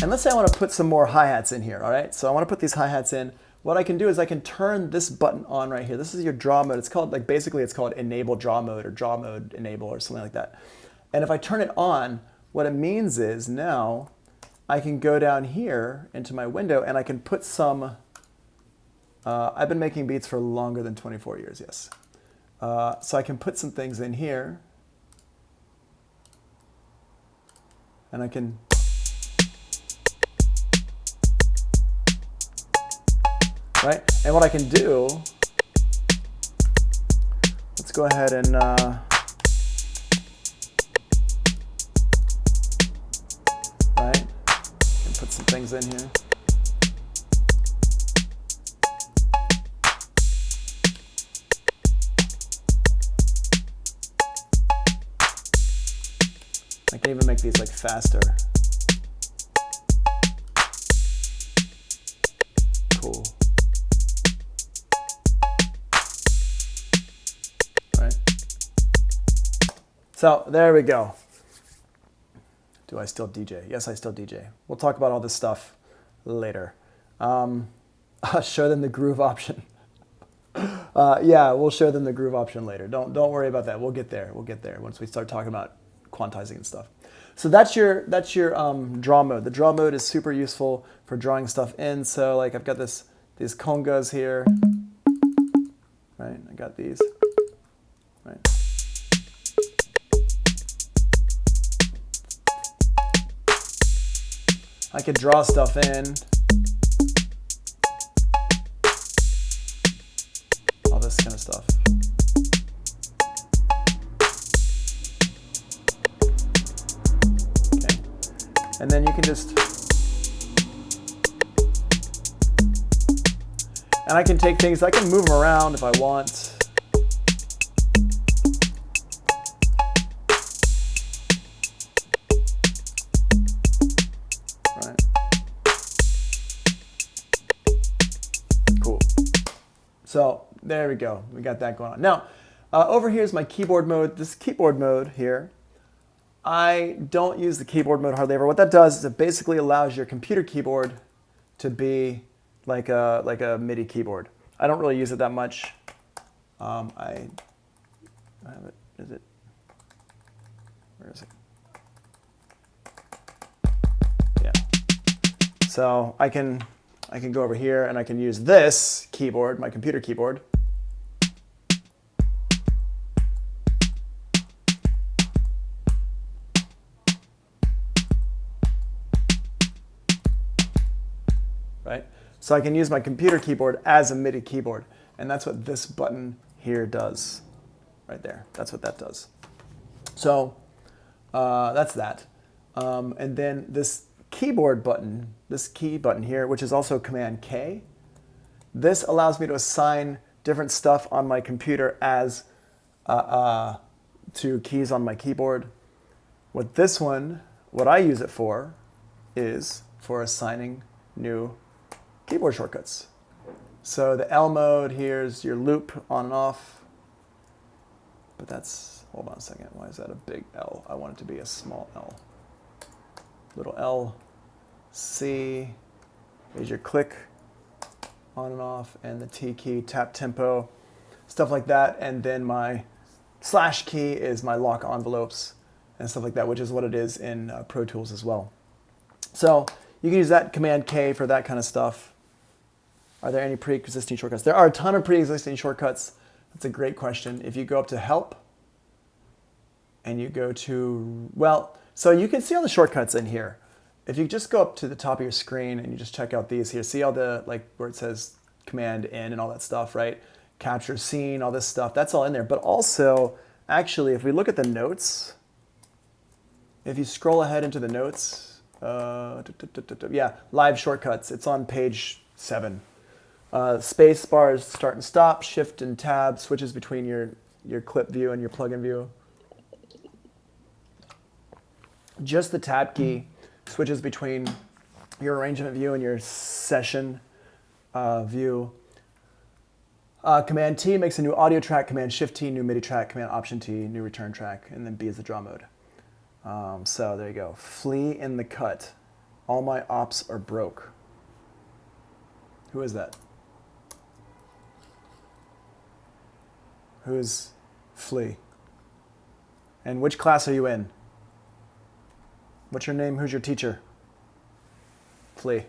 and let's say I want to put some more hi-hats in here. All right, so I want to put these hi-hats in. What I can do is I can turn this button on right here. This is your draw mode. It's called, like, basically it's called enable draw mode or draw mode enable or something like that. And if I turn it on, what it means is now I can go down here into my window and I can put some, I've been making beats for longer than 24 years, yes. So I can put some things in here and I can, right? And what I can do, let's go ahead and right? And put some things in here. I can even make these like faster. Cool. Right? So there we go. Do I still DJ? Yes, I still DJ. We'll talk about all this stuff later. I'll show them the groove option. Yeah, we'll show them the groove option later. Don't worry about that. We'll get there. We'll get there once we start talking about quantizing and stuff. So that's your draw mode. The draw mode is super useful for drawing stuff in. So like I've got these congas here, right? I got these, right? I could draw stuff in. All this kind of stuff. Okay. And then you can just, and I can take things, I can move them around if I want. So there we go. We got that going on. Now, over here is my keyboard mode. This keyboard mode here, I don't use the keyboard mode hardly ever. What that does is it basically allows your computer keyboard to be like a MIDI keyboard. I don't really use it that much. I have it. Is it? Where is it? Yeah. So I can go over here and I can use this keyboard, my computer keyboard. Right? So I can use my computer keyboard as a MIDI keyboard. And that's what this button here does. Right there. That's what that does. So that's that. And then this keyboard button, this key button here, which is also Command K, this allows me to assign different stuff on my computer as to keys on my keyboard. With this one, what I use it for is for assigning new keyboard shortcuts. So the L mode, here's your loop on and off. But that's, hold on a second, why is that a big L? I want it to be a small L. Little L, C, is your click on and off, and the T key, tap tempo, stuff like that. And then my slash key is my lock envelopes and stuff like that, which is what it is in Pro Tools as well. So you can use that Command K for that kind of stuff. Are there any pre-existing shortcuts? There are a ton of pre-existing shortcuts. That's a great question. If you go up to Help and you go to, well, so you can see all the shortcuts in here. If you just go up to the top of your screen and you just check out these here, see all the, like where it says Command N and all that stuff, right? Capture scene, all this stuff, that's all in there. But also, actually, if we look at the notes, if you scroll ahead into the notes, yeah, live shortcuts, it's on page 7. Space bar is start and stop, shift and tab, switches between your clip view and your plugin view. Just the tab key switches between your arrangement view and your session view. Command T makes a new audio track, Command Shift T, new MIDI track, Command Option T, new return track, and then B is the draw mode. So there you go. Flee in the cut. All my ops are broke. Who is that? Who's Flea? And which class are you in? What's your name? Who's your teacher? Flea.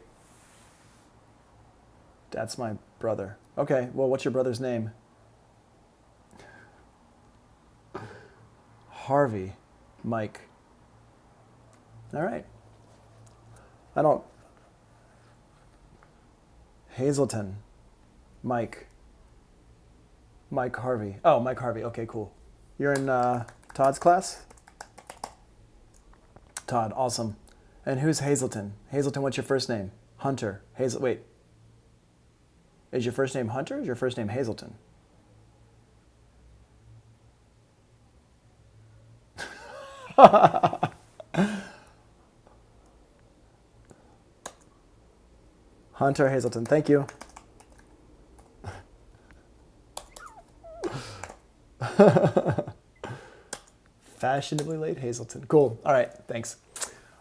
That's my brother. Okay, well, what's your brother's name? Harvey. Mike. All right. I don't... Hazelton. Mike. Mike Harvey. Oh, Mike Harvey. Okay, cool. You're in Todd's class? Todd, awesome. And who's Hazelton? Hazelton, what's your first name? Hunter. Wait. Is your first name Hunter or is your first name Hazelton? Hunter Hazelton, thank you. Fashionably late Hazleton. Cool. All right, thanks.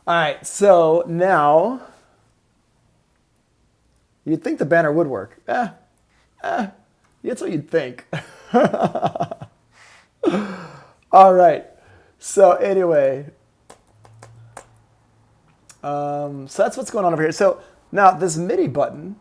All right, so now you'd think the banner would work. That's what you'd think. All right. So anyway, so that's what's going on over here. So now this MIDI button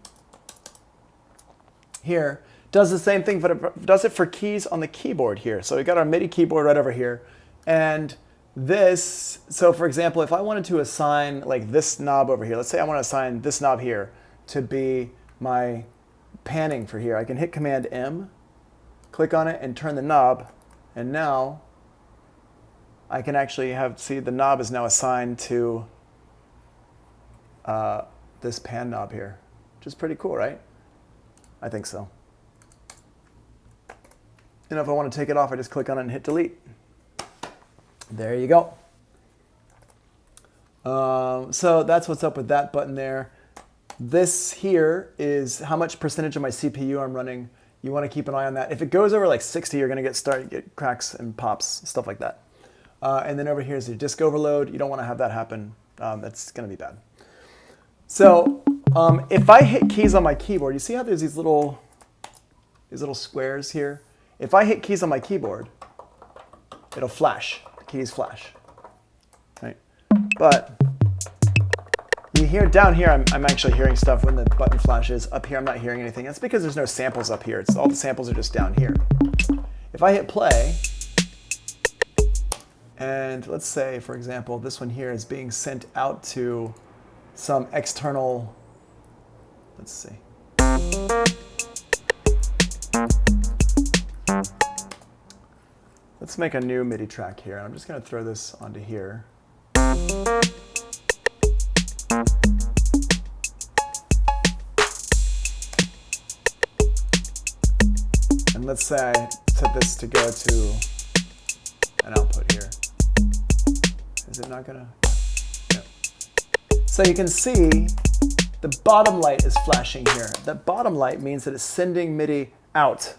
here does the same thing, but it does it for keys on the keyboard here. So we got our MIDI keyboard right over here. And this, so for example, if I wanted to assign like this knob over here, let's say I want to assign this knob here to be my panning for here. I can hit Command M, click on it and turn the knob. And now I can actually see the knob is now assigned to this pan knob here, which is pretty cool, right? I think so. And if I want to take it off, I just click on it and hit delete. There you go. So that's what's up with that button there. This here is how much percentage of my CPU I'm running. You want to keep an eye on that. If it goes over like 60, you're going to get cracks and pops, stuff like that. And then over here is your disk overload. You don't want to have that happen. That's going to be bad. So if I hit keys on my keyboard, you see how there's these little squares here? If I hit keys on my keyboard, it'll flash. The keys flash. Right? But you hear down here, I'm actually hearing stuff when the button flashes. Up here, I'm not hearing anything. That's because there's no samples up here. All the samples are just down here. If I hit play, and let's say, for example, this one here is being sent out to some external, let's see. Let's make a new MIDI track here. I'm just going to throw this onto here. And let's say I set this to go to an output here. Is it not gonna? Yep. So you can see the bottom light is flashing here. That bottom light means that it's sending MIDI out.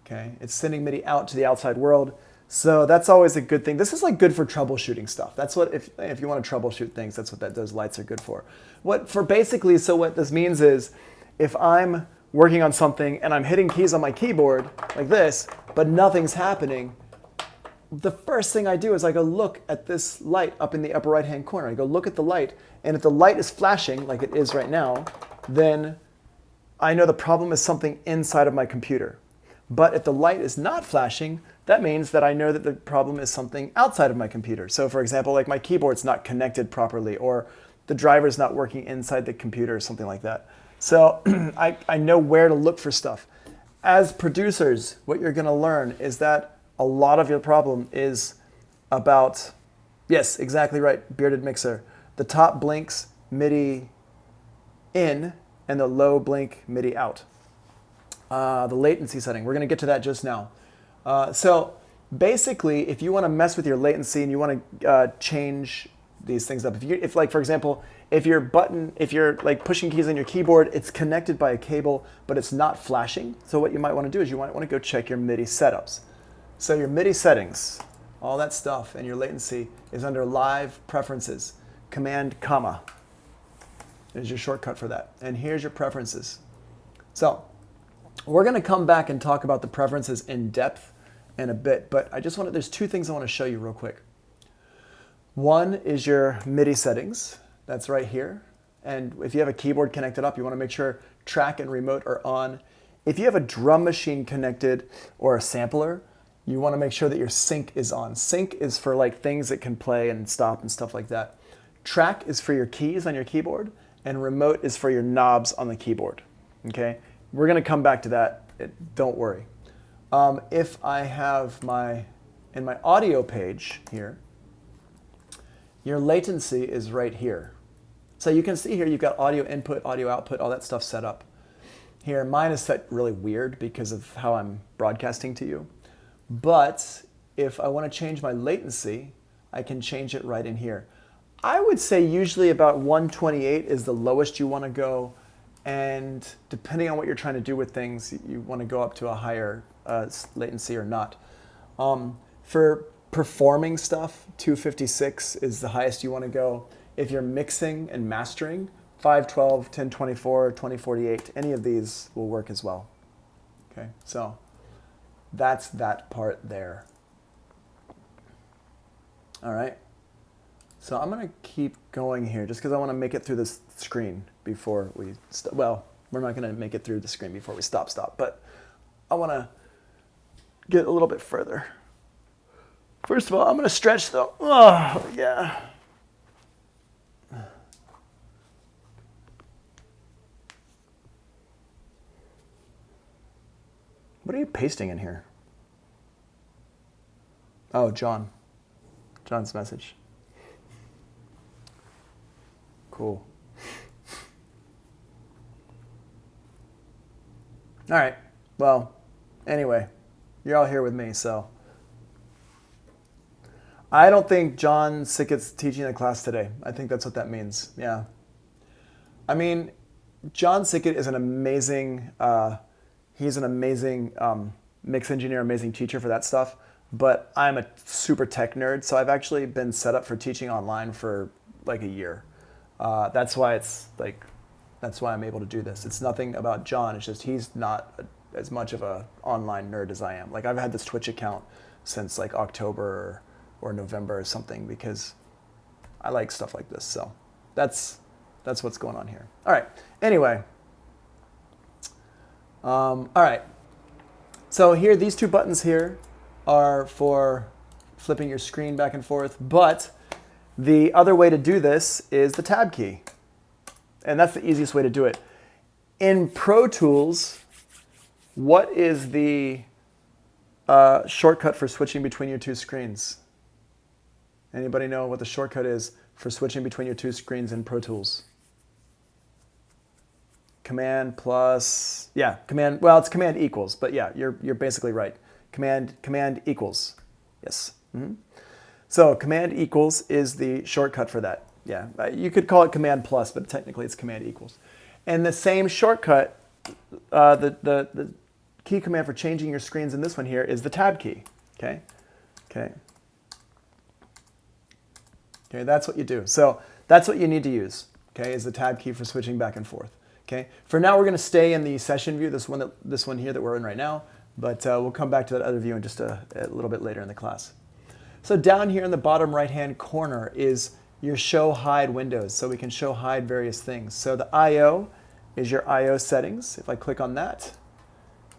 Okay, it's sending MIDI out to the outside world. So that's always a good thing. This is like good for troubleshooting stuff. That's what, if you want to troubleshoot things, that's what those lights are good for. What this means is, if I'm working on something and I'm hitting keys on my keyboard like this, but nothing's happening, the first thing I do is I go look at this light up in the upper right-hand corner. I go look at the light, and if the light is flashing like it is right now, then I know the problem is something inside of my computer. But if the light is not flashing, that means that I know that the problem is something outside of my computer. So for example, like my keyboard's not connected properly, or the driver's not working inside the computer or something like that. So I know where to look for stuff. As producers, what you're going to learn is that a lot of your problem is about, yes, exactly right, bearded mixer. The top blinks MIDI in and the low blink MIDI out. The latency setting, we're going to get to that just now. So basically, if you want to mess with your latency and you want to change these things up, if like, for example, if you're like pushing keys on your keyboard, it's connected by a cable, but it's not flashing. So what you might want to do is you might want to go check your MIDI setups. So your MIDI settings, all that stuff, and your latency is under Live Preferences, Command comma. There's your shortcut for that. And here's your preferences. So we're going to come back and talk about the preferences in depth in a bit, but there's two things I want to show you real quick. One is your MIDI settings. That's right here. And if you have a keyboard connected up, you want to make sure track and remote are on. If you have a drum machine connected or a sampler, you want to make sure that your sync is on. Sync is for like things that can play and stop and stuff like that. Track is for your keys on your keyboard, and remote is for your knobs on the keyboard. Okay? We're going to come back to that. Don't worry. If I have in my audio page here, your latency is right here. So you can see here you've got audio input, audio output, all that stuff set up. Here, mine is set really weird because of how I'm broadcasting to you. But if I want to change my latency, I can change it right in here. I would say usually about 128 is the lowest you want to go. And depending on what you're trying to do with things, you want to go up to a higher latency or not. For performing stuff, 256 is the highest you want to go. If you're mixing and mastering, 512, 1024, 2048, any of these will work as well. Okay, so that's that part there. All right, so I'm gonna keep going here just because I want to make it through this screen before we, well, we're not gonna make it through the screen before we stop, but I want to get a little bit further. First of all, I'm gonna stretch though. Oh, yeah. What are you pasting in here? Oh, John's message. Cool. All right. Well, anyway, you're all here with me, so. I don't think John Sickett's teaching the class today. I think that's what that means. Yeah. I mean, John Sickett is an amazing, he's an amazing mix engineer, amazing teacher for that stuff. But I'm a super tech nerd, so I've actually been set up for teaching online for like a year. That's why that's why I'm able to do this. It's nothing about John. It's just he's not as much of a online nerd as I am. Like I've had this Twitch account since like October or November or something because I like stuff like this. So that's what's going on here. All right. Anyway. All right. So here, these two buttons here are for flipping your screen back and forth, but the other way to do this is the tab key. And that's the easiest way to do it. In Pro Tools, what is the shortcut for switching between your two screens? Anybody know what the shortcut is for switching between your two screens in Pro Tools? Command plus, yeah, command, well, it's command equals, but yeah, you're basically right. Command equals, yes. Mm-hmm. So command equals is the shortcut for that. Yeah, you could call it command plus, but technically it's command equals. And the same shortcut, the key command for changing your screens in this one here is the tab key, okay? Okay, that's what you do. So that's what you need to use, okay, is the tab key for switching back and forth. Okay. For now, we're going to stay in the session view, this one here that we're in right now, but we'll come back to that other view in just a little bit later in the class. So down here in the bottom right-hand corner is your show hide windows, so we can show hide various things. So the I/O is your I/O settings. If I click on that,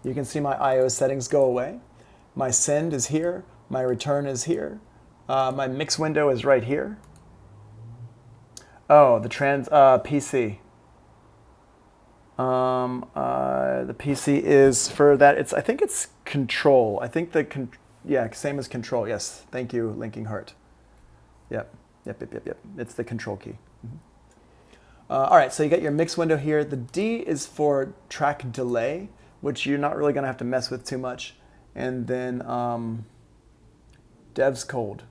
you can see my I/O settings go away. My send is here. My return is here. My mix window is right here. Oh, the PC. The PC is for that. I think it's control. I think yeah, same as control. Yes. Thank you, Linking Heart. Yep. It's the control key. Mm-hmm. All right. So you got your mix window here. The D is for track delay, which you're not really going to have to mess with too much. And then dev's cold.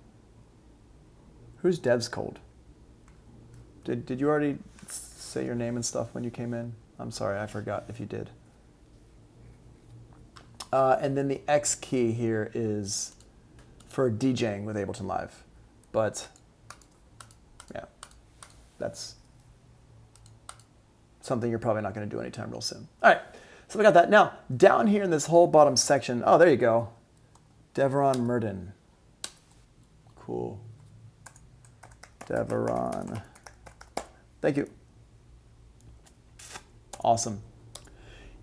Who's dev's cold? Did you already say your name and stuff when you came in? I'm sorry, I forgot if you did. And then the X key here is for DJing with Ableton Live. But yeah, that's something you're probably not going to do anytime real soon. All right, so we got that. Now, down here in this whole bottom section, oh, there you go. Deveron Murden. Cool. Deveron. Thank you. Awesome.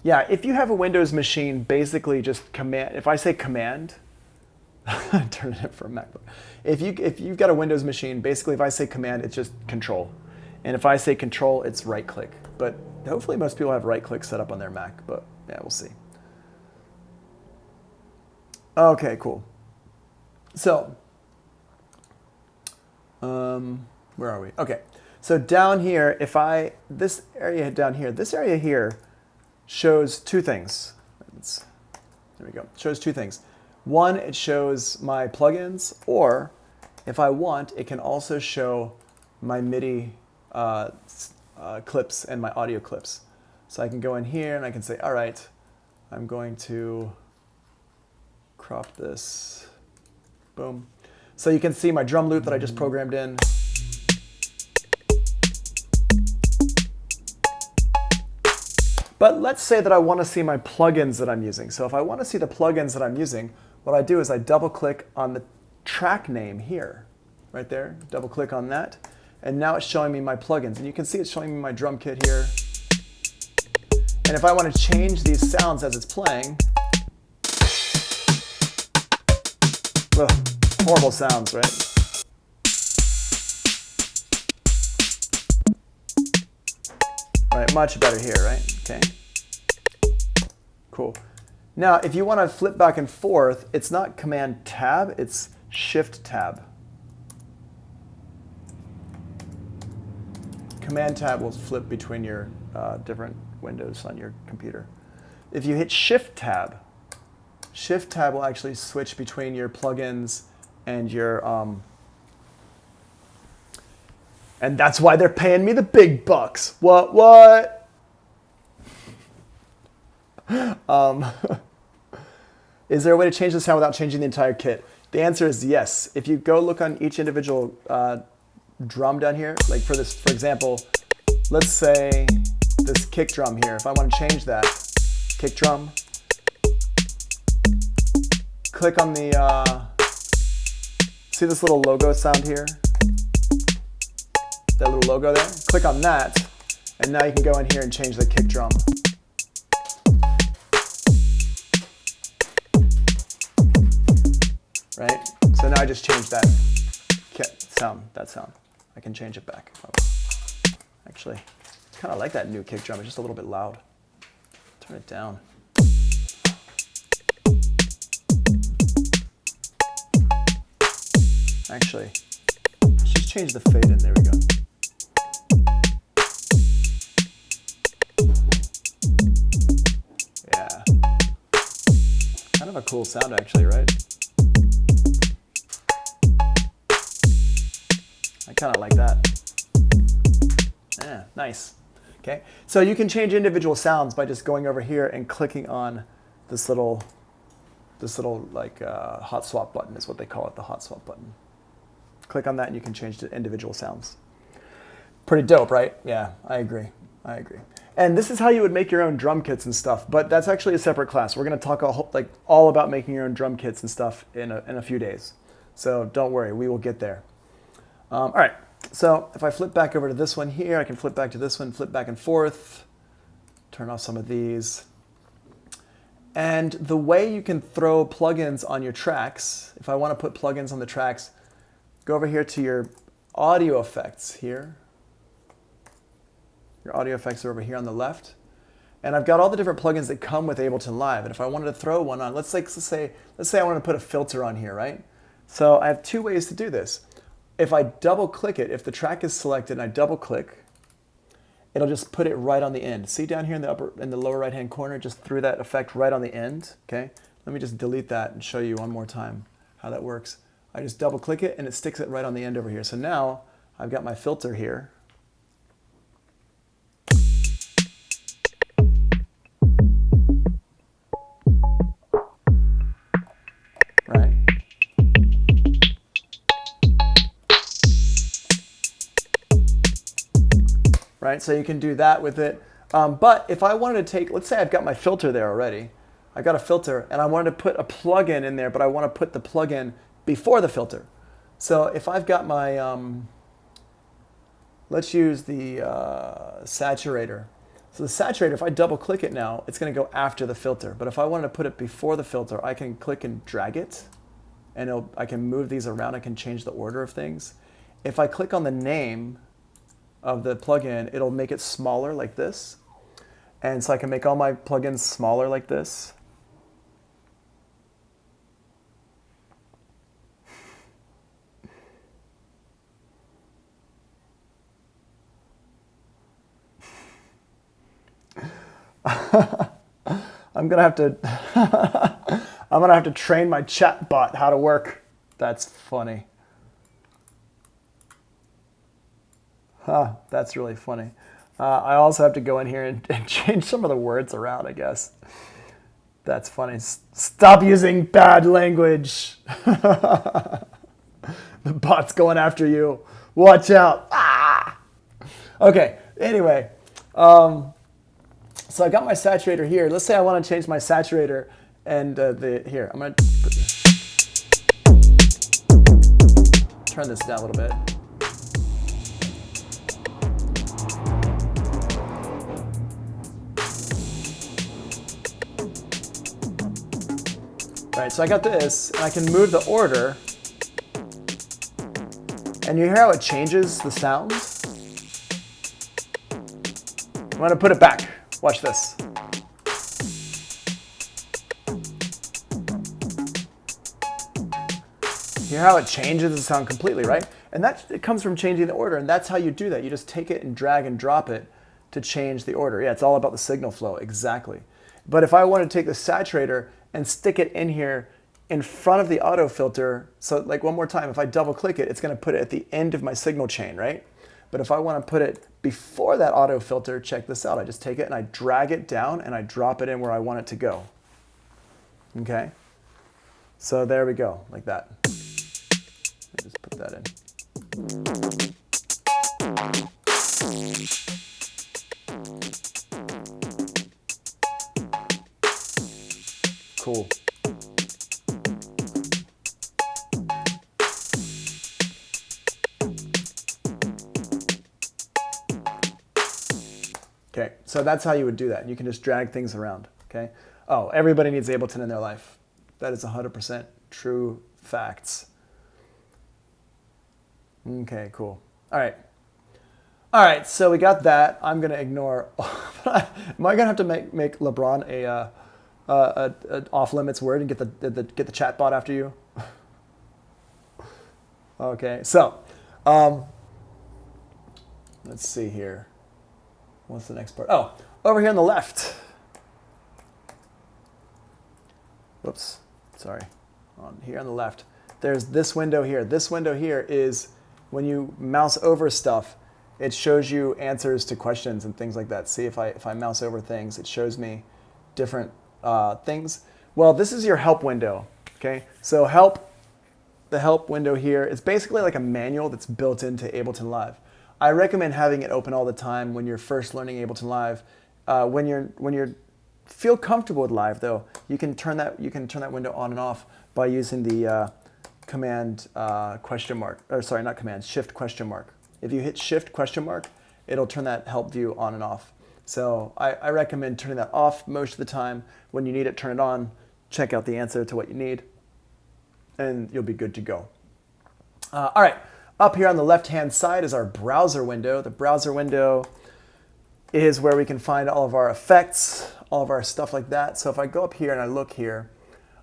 Yeah, if you have a Windows machine, basically just command, if I say command, turn it for a MacBook. If you've got a Windows machine, basically if I say command, it's just control. And if I say control, it's right click. But hopefully most people have right click set up on their Mac, but yeah, we'll see. Okay, cool. So, where are we? Okay. So down here, this area down here, this area here shows two things. There we go. Shows two things. One, it shows my plugins, or if I want, it can also show my MIDI clips and my audio clips. So I can go in here and I can say, all right, I'm going to crop this. Boom. So you can see my drum loop that I just programmed in. But let's say that I want to see my plugins that I'm using. So if I want to see the plugins that I'm using, what I do is I double click on the track name here, right there, double click on that. And now it's showing me my plugins. And you can see it's showing me my drum kit here. And if I want to change these sounds as it's playing, ugh, horrible sounds, right? Right, much better here, right? Okay. Cool. Now, if you want to flip back and forth, it's not Command Tab, it's Shift Tab. Command Tab will flip between your different windows on your computer. If you hit Shift Tab will actually switch between your plugins and your and that's why they're paying me the big bucks. What? Is there a way to change the sound without changing the entire kit? The answer is yes. If you go look on each individual drum down here, like for this, for example, let's say this kick drum here. If I want to change that kick drum, click on the, see this little logo sound here? That little logo there? Click on that, and now you can go in here and change the kick drum. Right? So now I just changed that sound, I can change it back. Actually, I kind of like that new kick drum. It's just a little bit loud. Turn it down. Actually, let's just change the fade in. There we go. Yeah. Kind of a cool sound actually, right? I kind of like that. Yeah, nice. Okay, so you can change individual sounds by just going over here and clicking on this little like hot swap button is what they call it, the hot swap button. Click on that and you can change the individual sounds. Pretty dope, right? Yeah, I agree. And this is how you would make your own drum kits and stuff, but that's actually a separate class. We're going to talk all about making your own drum kits and stuff in a few days. So don't worry, we will get there. All right, so if I flip back over to this one here, I can flip back to this one, flip back and forth, turn off some of these. And the way you can throw plugins on your tracks, if I want to put plugins on the tracks, go over here to your audio effects here. Your audio effects are over here on the left. And I've got all the different plugins that come with Ableton Live. And if I wanted to throw one on, let's say I wanted to put a filter on here, right? So I have two ways to do this. If I double click it, if the track is selected and I double click, it'll just put it right on the end. See down here in the lower right hand corner, just threw that effect right on the end, okay? Let me just delete that and show you one more time how that works. I just double click it and it sticks it right on the end over here. So now I've got my filter here. Right? Right, so you can do that with it. But if I wanted to take, let's say I've got my filter there already. I've got a filter and I wanted to put a plugin in there, but I want to put the plugin before the filter. So if I've got my, let's use the saturator. So the saturator, if I double click it now, it's going to go after the filter. But if I wanted to put it before the filter, I can click and drag it. And I can move these around. I can change the order of things. If I click on the name of the plugin, it'll make it smaller like this. And so I can make all my plugins smaller like this. I'm gonna have to train my chat bot how to work. That's funny. Huh, that's really funny. I also have to go in here and change some of the words around, I guess. That's funny. Stop using bad language. The bot's going after you. Watch out. Ah! Okay, anyway. So I got my saturator here. Let's say I want to change my saturator and here. I'm going to turn this down a little bit. All right, so I got this, and I can move the order. And you hear how it changes the sounds? I'm going to put it back. Watch this. You hear how it changes the sound completely, right? And it comes from changing the order, and that's how you do that. You just take it and drag and drop it to change the order. Yeah, it's all about the signal flow, exactly. But if I want to take the saturator and stick it in here in front of the auto filter, so like one more time, if I double click it, it's going to put it at the end of my signal chain, right? But if I want to put it before that auto filter, check this out. I just take it and I drag it down and I drop it in where I want it to go. Okay? So there we go, like that. Let me just put that in. Cool. Okay, so that's how you would do that. You can just drag things around, okay? Oh, everybody needs Ableton in their life. That is 100% true facts. Okay, cool. All right. All right, so we got that. I'm going to ignore... Am I going to have to make LeBron a off-limits word and get the chat bot after you? Okay, so let's see here. What's the next part? Oh, over here on the left. Whoops, sorry. Here on the left, there's this window here. This window here is when you mouse over stuff, it shows you answers to questions and things like that. See, if I mouse over things, it shows me different things. Well, this is your help window, okay? So the help window here is basically like a manual that's built into Ableton Live. I recommend having it open all the time when you're first learning Ableton Live. When you feel comfortable with Live, though, you can turn that window on and off by using the command question mark, or sorry, not command, shift question mark. If you hit shift question mark, it'll turn that help view on and off. So I recommend turning that off most of the time. When you need it, turn it on. Check out the answer to what you need, and you'll be good to go. All right. Up here on the left-hand side is our browser window. The browser window is where we can find all of our effects, all of our stuff like that. So if I go up here and I look here,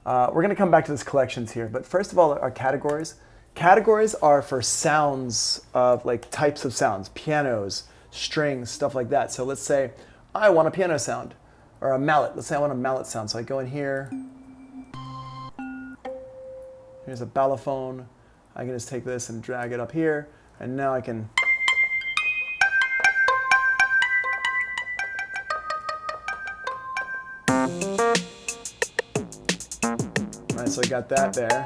we're going to come back to this collections here. But first of all, our categories. Categories are for sounds of like types of sounds, pianos, strings, stuff like that. So let's say I want a piano sound or a mallet. Let's say I want a mallet sound. So I go in here. Here's a balafone. I can just take this and drag it up here, and now I can all right, so I got that there.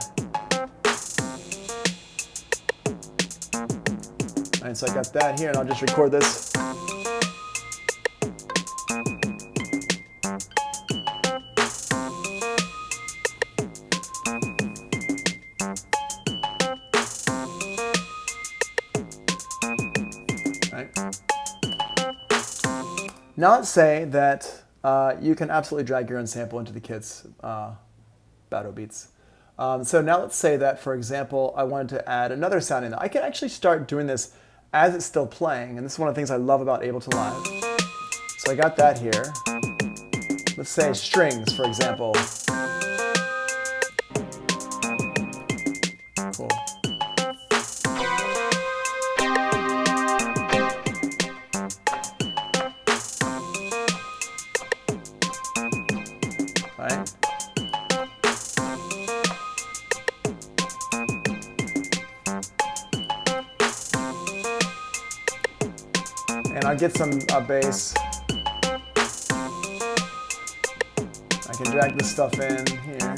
All right, so I got that here, and I'll just record this. Now let's say that you can absolutely drag your own sample into the kit's battle beats. So now let's say that, for example, I wanted to add another sound in there. I can actually start doing this as it's still playing, and this is one of the things I love about Ableton Live. So I got that here. Let's say strings, for example. Cool. Right? And I'll get some bass. I can drag this stuff in here.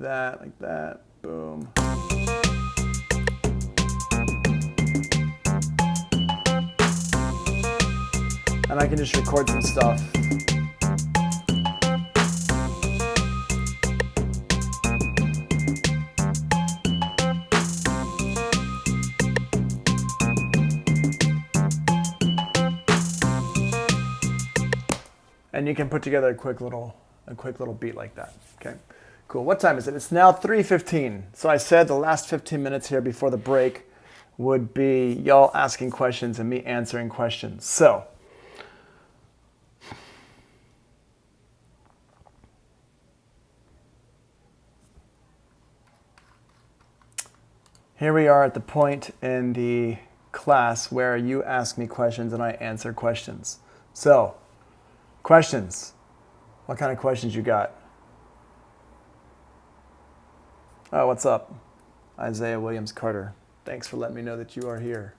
that, like that, boom. And I can just record some stuff. And you can put together a quick little beat like that. Okay, cool. What time is it? It's now 3:15. So I said the last 15 minutes here before the break would be y'all asking questions and me answering questions. So here we are at the point in the class where you ask me questions and I answer questions. So, questions. What kind of questions you got? Oh, what's up? Isaiah Williams Carter. Thanks for letting me know that you are here.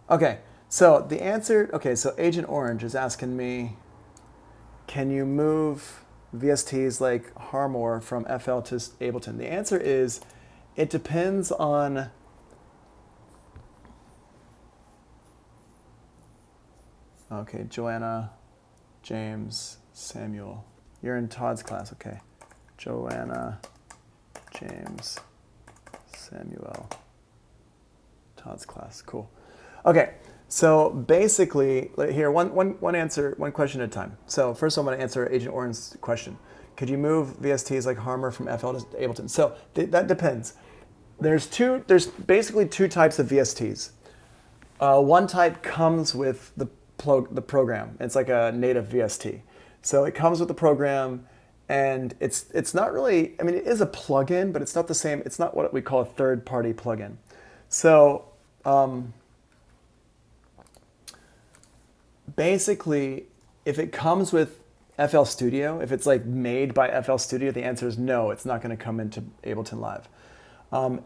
Okay, so the answer, okay, so Agent Orange is asking me, can you move VSTs like Harmor from FL to Ableton? The answer is, it depends on okay, Joanna, James, Samuel. You're in Todd's class, okay. Joanna, James, Samuel, Todd's class, cool. Okay, so basically, here, one question at a time. So first I'm gonna answer Agent Orange's question. Could you move VSTs like Harmor from FL to Ableton? So that depends. There's basically two types of VSTs. One type comes with the program. It's like a native VST. So it comes with the program, and it's not really, I mean, it is a plugin, but it's not the same. It's not what we call a third-party plugin. So basically, if it comes with FL Studio, if it's like made by FL Studio, the answer is no, it's not going to come into Ableton Live.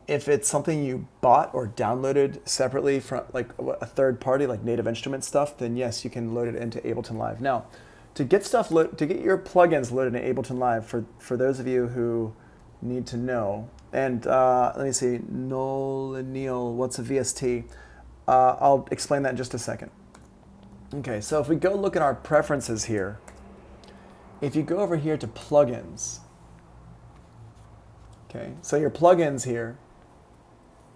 If it's something you bought or downloaded separately from like a third party, like Native Instrument stuff, then yes, you can load it into Ableton Live. Now, to get your plugins loaded in Ableton Live, for those of you who need to know, and let me see, Neil, what's a VST? I'll explain that in just a second. Okay, so if we go look at our preferences here, if you go over here to plugins, okay, so your plugins here,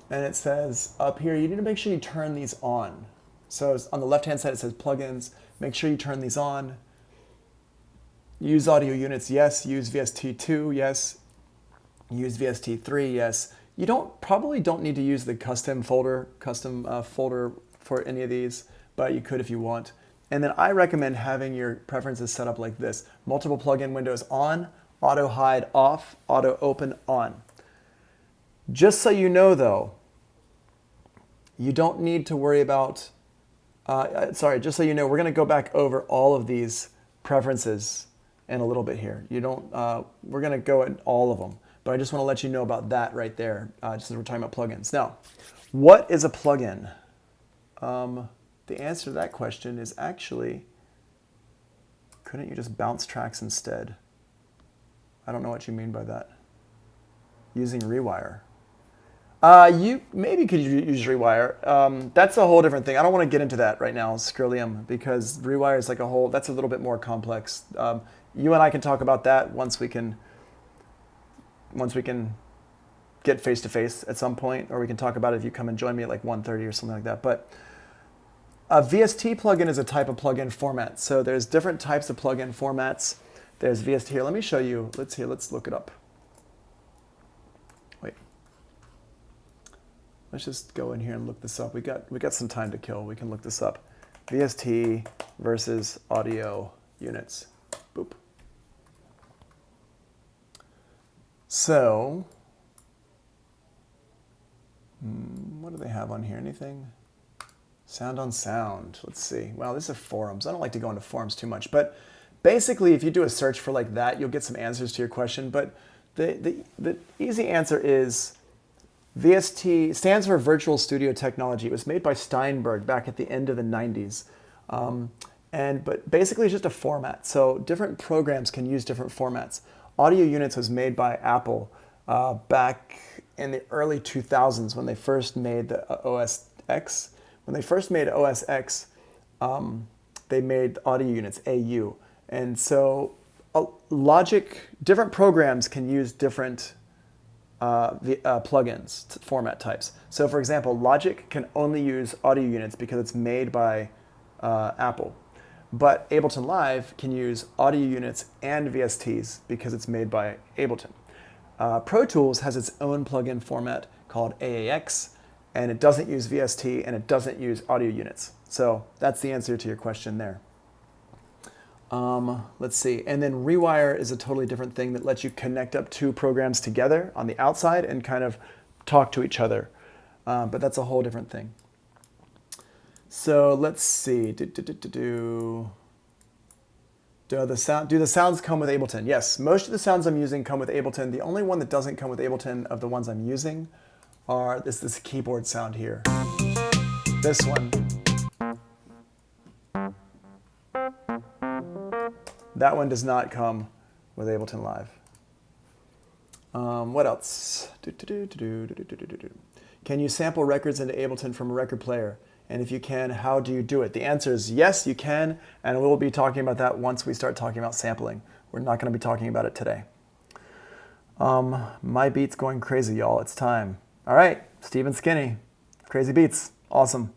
and it says up here, you need to make sure you turn these on. So on the left-hand side, it says plugins. Make sure you turn these on. Use audio units, yes. Use VST2, yes. Use VST3, yes. You probably don't need to use the custom folder for any of these, but you could if you want. And then I recommend having your preferences set up like this. Multiple plugin windows on, auto hide off, auto open on. Just so you know though, you don't need to worry about, just so you know, we're gonna go back over all of these preferences in a little bit here. We're gonna go in all of them, but I just wanna let you know about that right there, just as we're talking about plugins. Now, what is a plugin? The answer to that question is actually, couldn't you just bounce tracks instead? I don't know what you mean by that. Using Rewire. You maybe could use Rewire. That's a whole different thing. I don't want to get into that right now, Skirlium, because Rewire is like that's a little bit more complex. You and I can talk about that once we can get face to face at some point, or we can talk about it if you come and join me at like 1:30 or something like that. But a VST plugin is a type of plugin format. So there's different types of plugin formats. There's VST here. Let me show you. Let's look it up. Wait. Let's just go in here and look this up. We got some time to kill. We can look this up. VST versus audio units. Boop. So, what do they have on here? Anything? Sound on sound. Let's see. Well, these are forums. I don't like to go into forums too much, but basically, if you do a search for like that, you'll get some answers to your question. But the easy answer is VST stands for Virtual Studio Technology. It was made by Steinberg back at the end of the 90s. But basically it's just a format. So different programs can use different formats. Audio Units was made by Apple back in the early 2000s when they first made the OS X. When they first made OS X, they made Audio Units, AU. And so different programs can use different plugins, format types. So for example, Logic can only use Audio Units because it's made by Apple. But Ableton Live can use Audio Units and VSTs because it's made by Ableton. Pro Tools has its own plugin format called AAX, and it doesn't use VST and it doesn't use Audio Units. So that's the answer to your question there. Let's see. And then Rewire is a totally different thing that lets you connect up two programs together on the outside and kind of talk to each other. But that's a whole different thing. So let's see. Do the sounds come with Ableton? Yes, most of the sounds I'm using come with Ableton. The only one that doesn't come with Ableton of the ones I'm using are this keyboard sound here. This one. That one does not come with Ableton Live. What else? Can you sample records into Ableton from a record player? And if you can, how do you do it? The answer is yes, you can, and we'll be talking about that once we start talking about sampling. We're not going to be talking about it today. My beat's going crazy, y'all. It's time. All right, Stephen Skinny. Crazy beats. Awesome.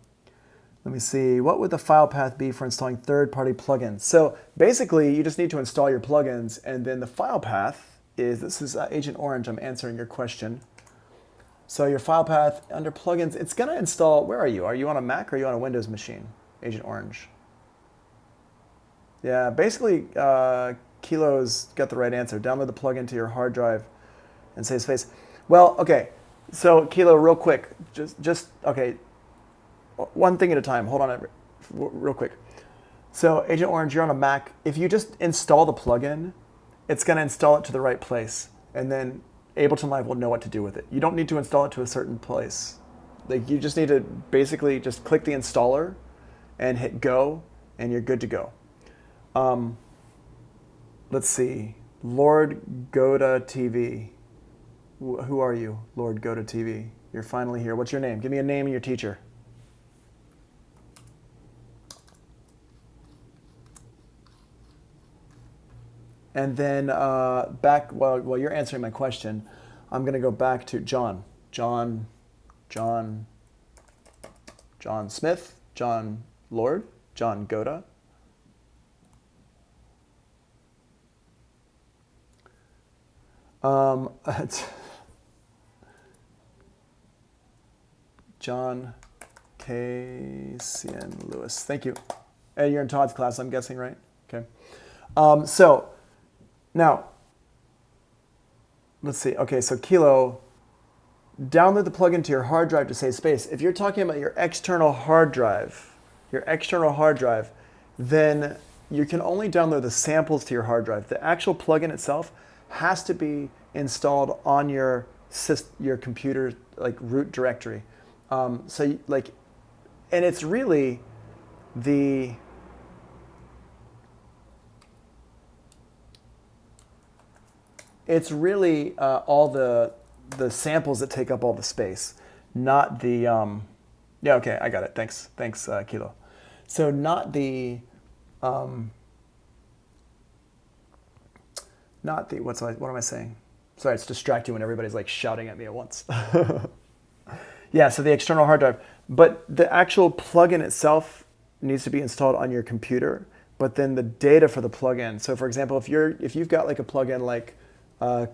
Let me see. What would the file path be for installing third-party plugins? So basically, you just need to install your plugins, and then the file path is, this is Agent Orange. I'm answering your question. So your file path under plugins, it's going to install, where are you? Are you on a Mac or are you on a Windows machine? Agent Orange. Yeah, basically, Kilo's got the right answer. Download the plugin to your hard drive and save space. Well, okay. So Kilo, real quick, okay. One thing at a time. Hold on real quick. So Agent Orange, you're on a Mac. If you just install the plugin, it's going to install it to the right place. And then Ableton Live will know what to do with it. You don't need to install it to a certain place. Like, you just need to basically just click the installer and hit go, and you're good to go. Let's see. Lord Goda TV. Who are you, Lord Goda TV? You're finally here. What's your name? Give me a name and your teacher. And then back, while you're answering my question, I'm going to go back to John Smith, John Lord, John Goda. John K.C.N. Lewis. Thank you. You're in Todd's class, I'm guessing, right? Okay. So now, let's see. Okay, so Kilo, download the plugin to your hard drive to save space. If you're talking about your external hard drive, then you can only download the samples to your hard drive. The actual plugin itself has to be installed on your computer, like, root directory. And it's really all the samples that take up all the space, not the yeah, okay, I got it. Thanks Kilo. So not the what am I saying? Sorry, it's distracting when everybody's like shouting at me at once. Yeah, so the external hard drive, but the actual plugin itself needs to be installed on your computer. But then the data for the plugin. So for example, if you've got like a plugin like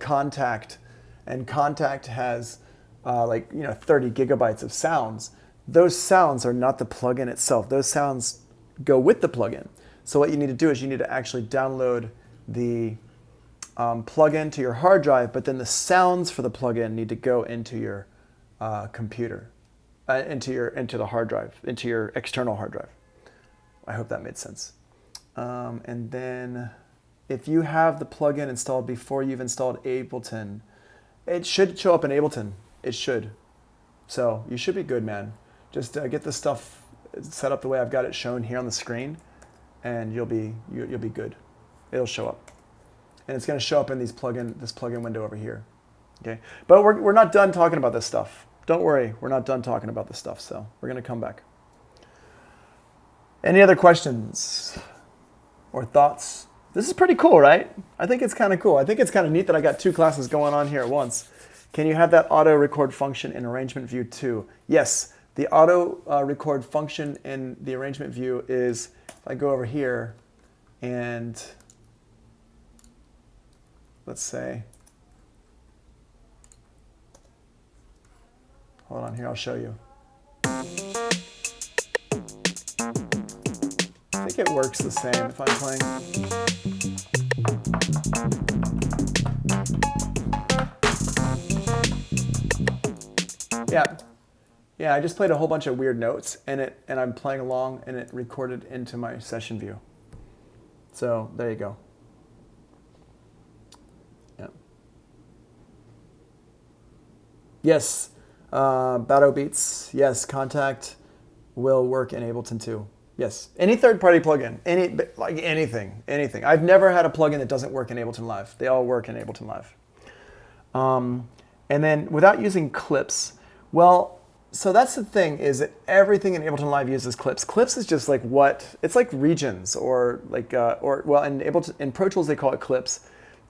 Contact, and Contact has 30 gigabytes of sounds, those sounds are not the plugin itself. Those sounds go with the plugin. So what you need to do is you need to actually download the plugin to your hard drive, but then the sounds for the plugin need to go into your computer, into the hard drive, into your external hard drive. I hope that made sense. And then if you have the plugin installed before you've installed Ableton, it should show up in Ableton. It should. So you should be good, man. Just get this stuff set up the way I've got it shown here on the screen, and you'll be good. It'll show up, and it's going to show up in this plugin window over here. Okay, but we're not done talking about this stuff. Don't worry, we're not done talking about this stuff. So we're going to come back. Any other questions or thoughts? This is pretty cool, right? I think it's kind of cool. I think it's kind of neat that I got 2 classes going on here at once. Can you have that auto record function in arrangement view too? Yes, the auto record function in the arrangement view is, if I go over here and let's say, hold on here, I'll show you. I think it works the same if I'm playing. Yeah, I just played a whole bunch of weird notes and I'm playing along and it recorded into my session view. So there you go. Yeah. Yes, Battle Beats. Yes, Contact will work in Ableton too. Yes, any third-party plugin, anything. I've never had a plugin that doesn't work in Ableton Live. They all work in Ableton Live. And then without using clips, well, so that's the thing, is that everything in Ableton Live uses clips. Clips is just like it's like regions or like, in Pro Tools they call it clips.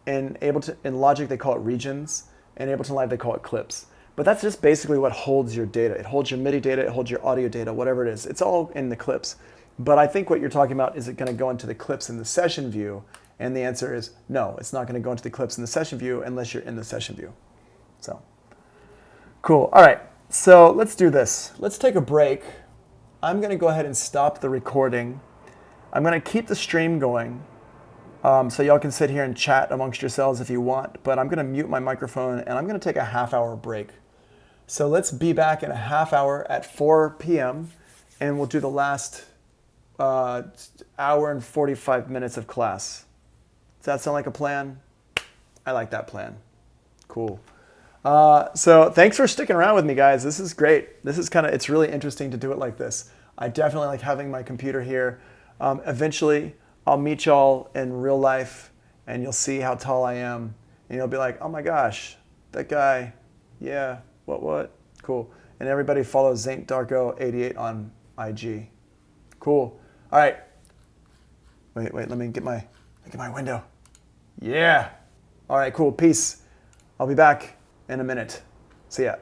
In Logic they call it regions. In Ableton Live they call it clips. But that's just basically what holds your data. It holds your MIDI data, it holds your audio data, whatever it is. It's all in the clips. But I think what you're talking about, is it going to go into the clips in the session view? And the answer is no, it's not going to go into the clips in the session view unless you're in the session view. So, cool. All right, so let's do this. Let's take a break. I'm going to go ahead and stop the recording. I'm going to keep the stream going. So y'all can sit here and chat amongst yourselves if you want, but I'm going to mute my microphone and I'm going to take a half-hour break. So let's be back in a half hour at 4 p.m. and we'll do the last hour and 45 minutes of class. Does that sound like a plan? I like that plan. Cool. So thanks for sticking around with me, guys. This is great. This is it's really interesting to do it like this. I definitely like having my computer here. Eventually, I'll meet y'all in real life and you'll see how tall I am. And you'll be like, oh my gosh, that guy, yeah, what? Cool. And everybody follow Zaint Darko 88 on IG. Cool. All right. Wait, let me get my window. Yeah. All right, cool. Peace. I'll be back in a minute. See ya.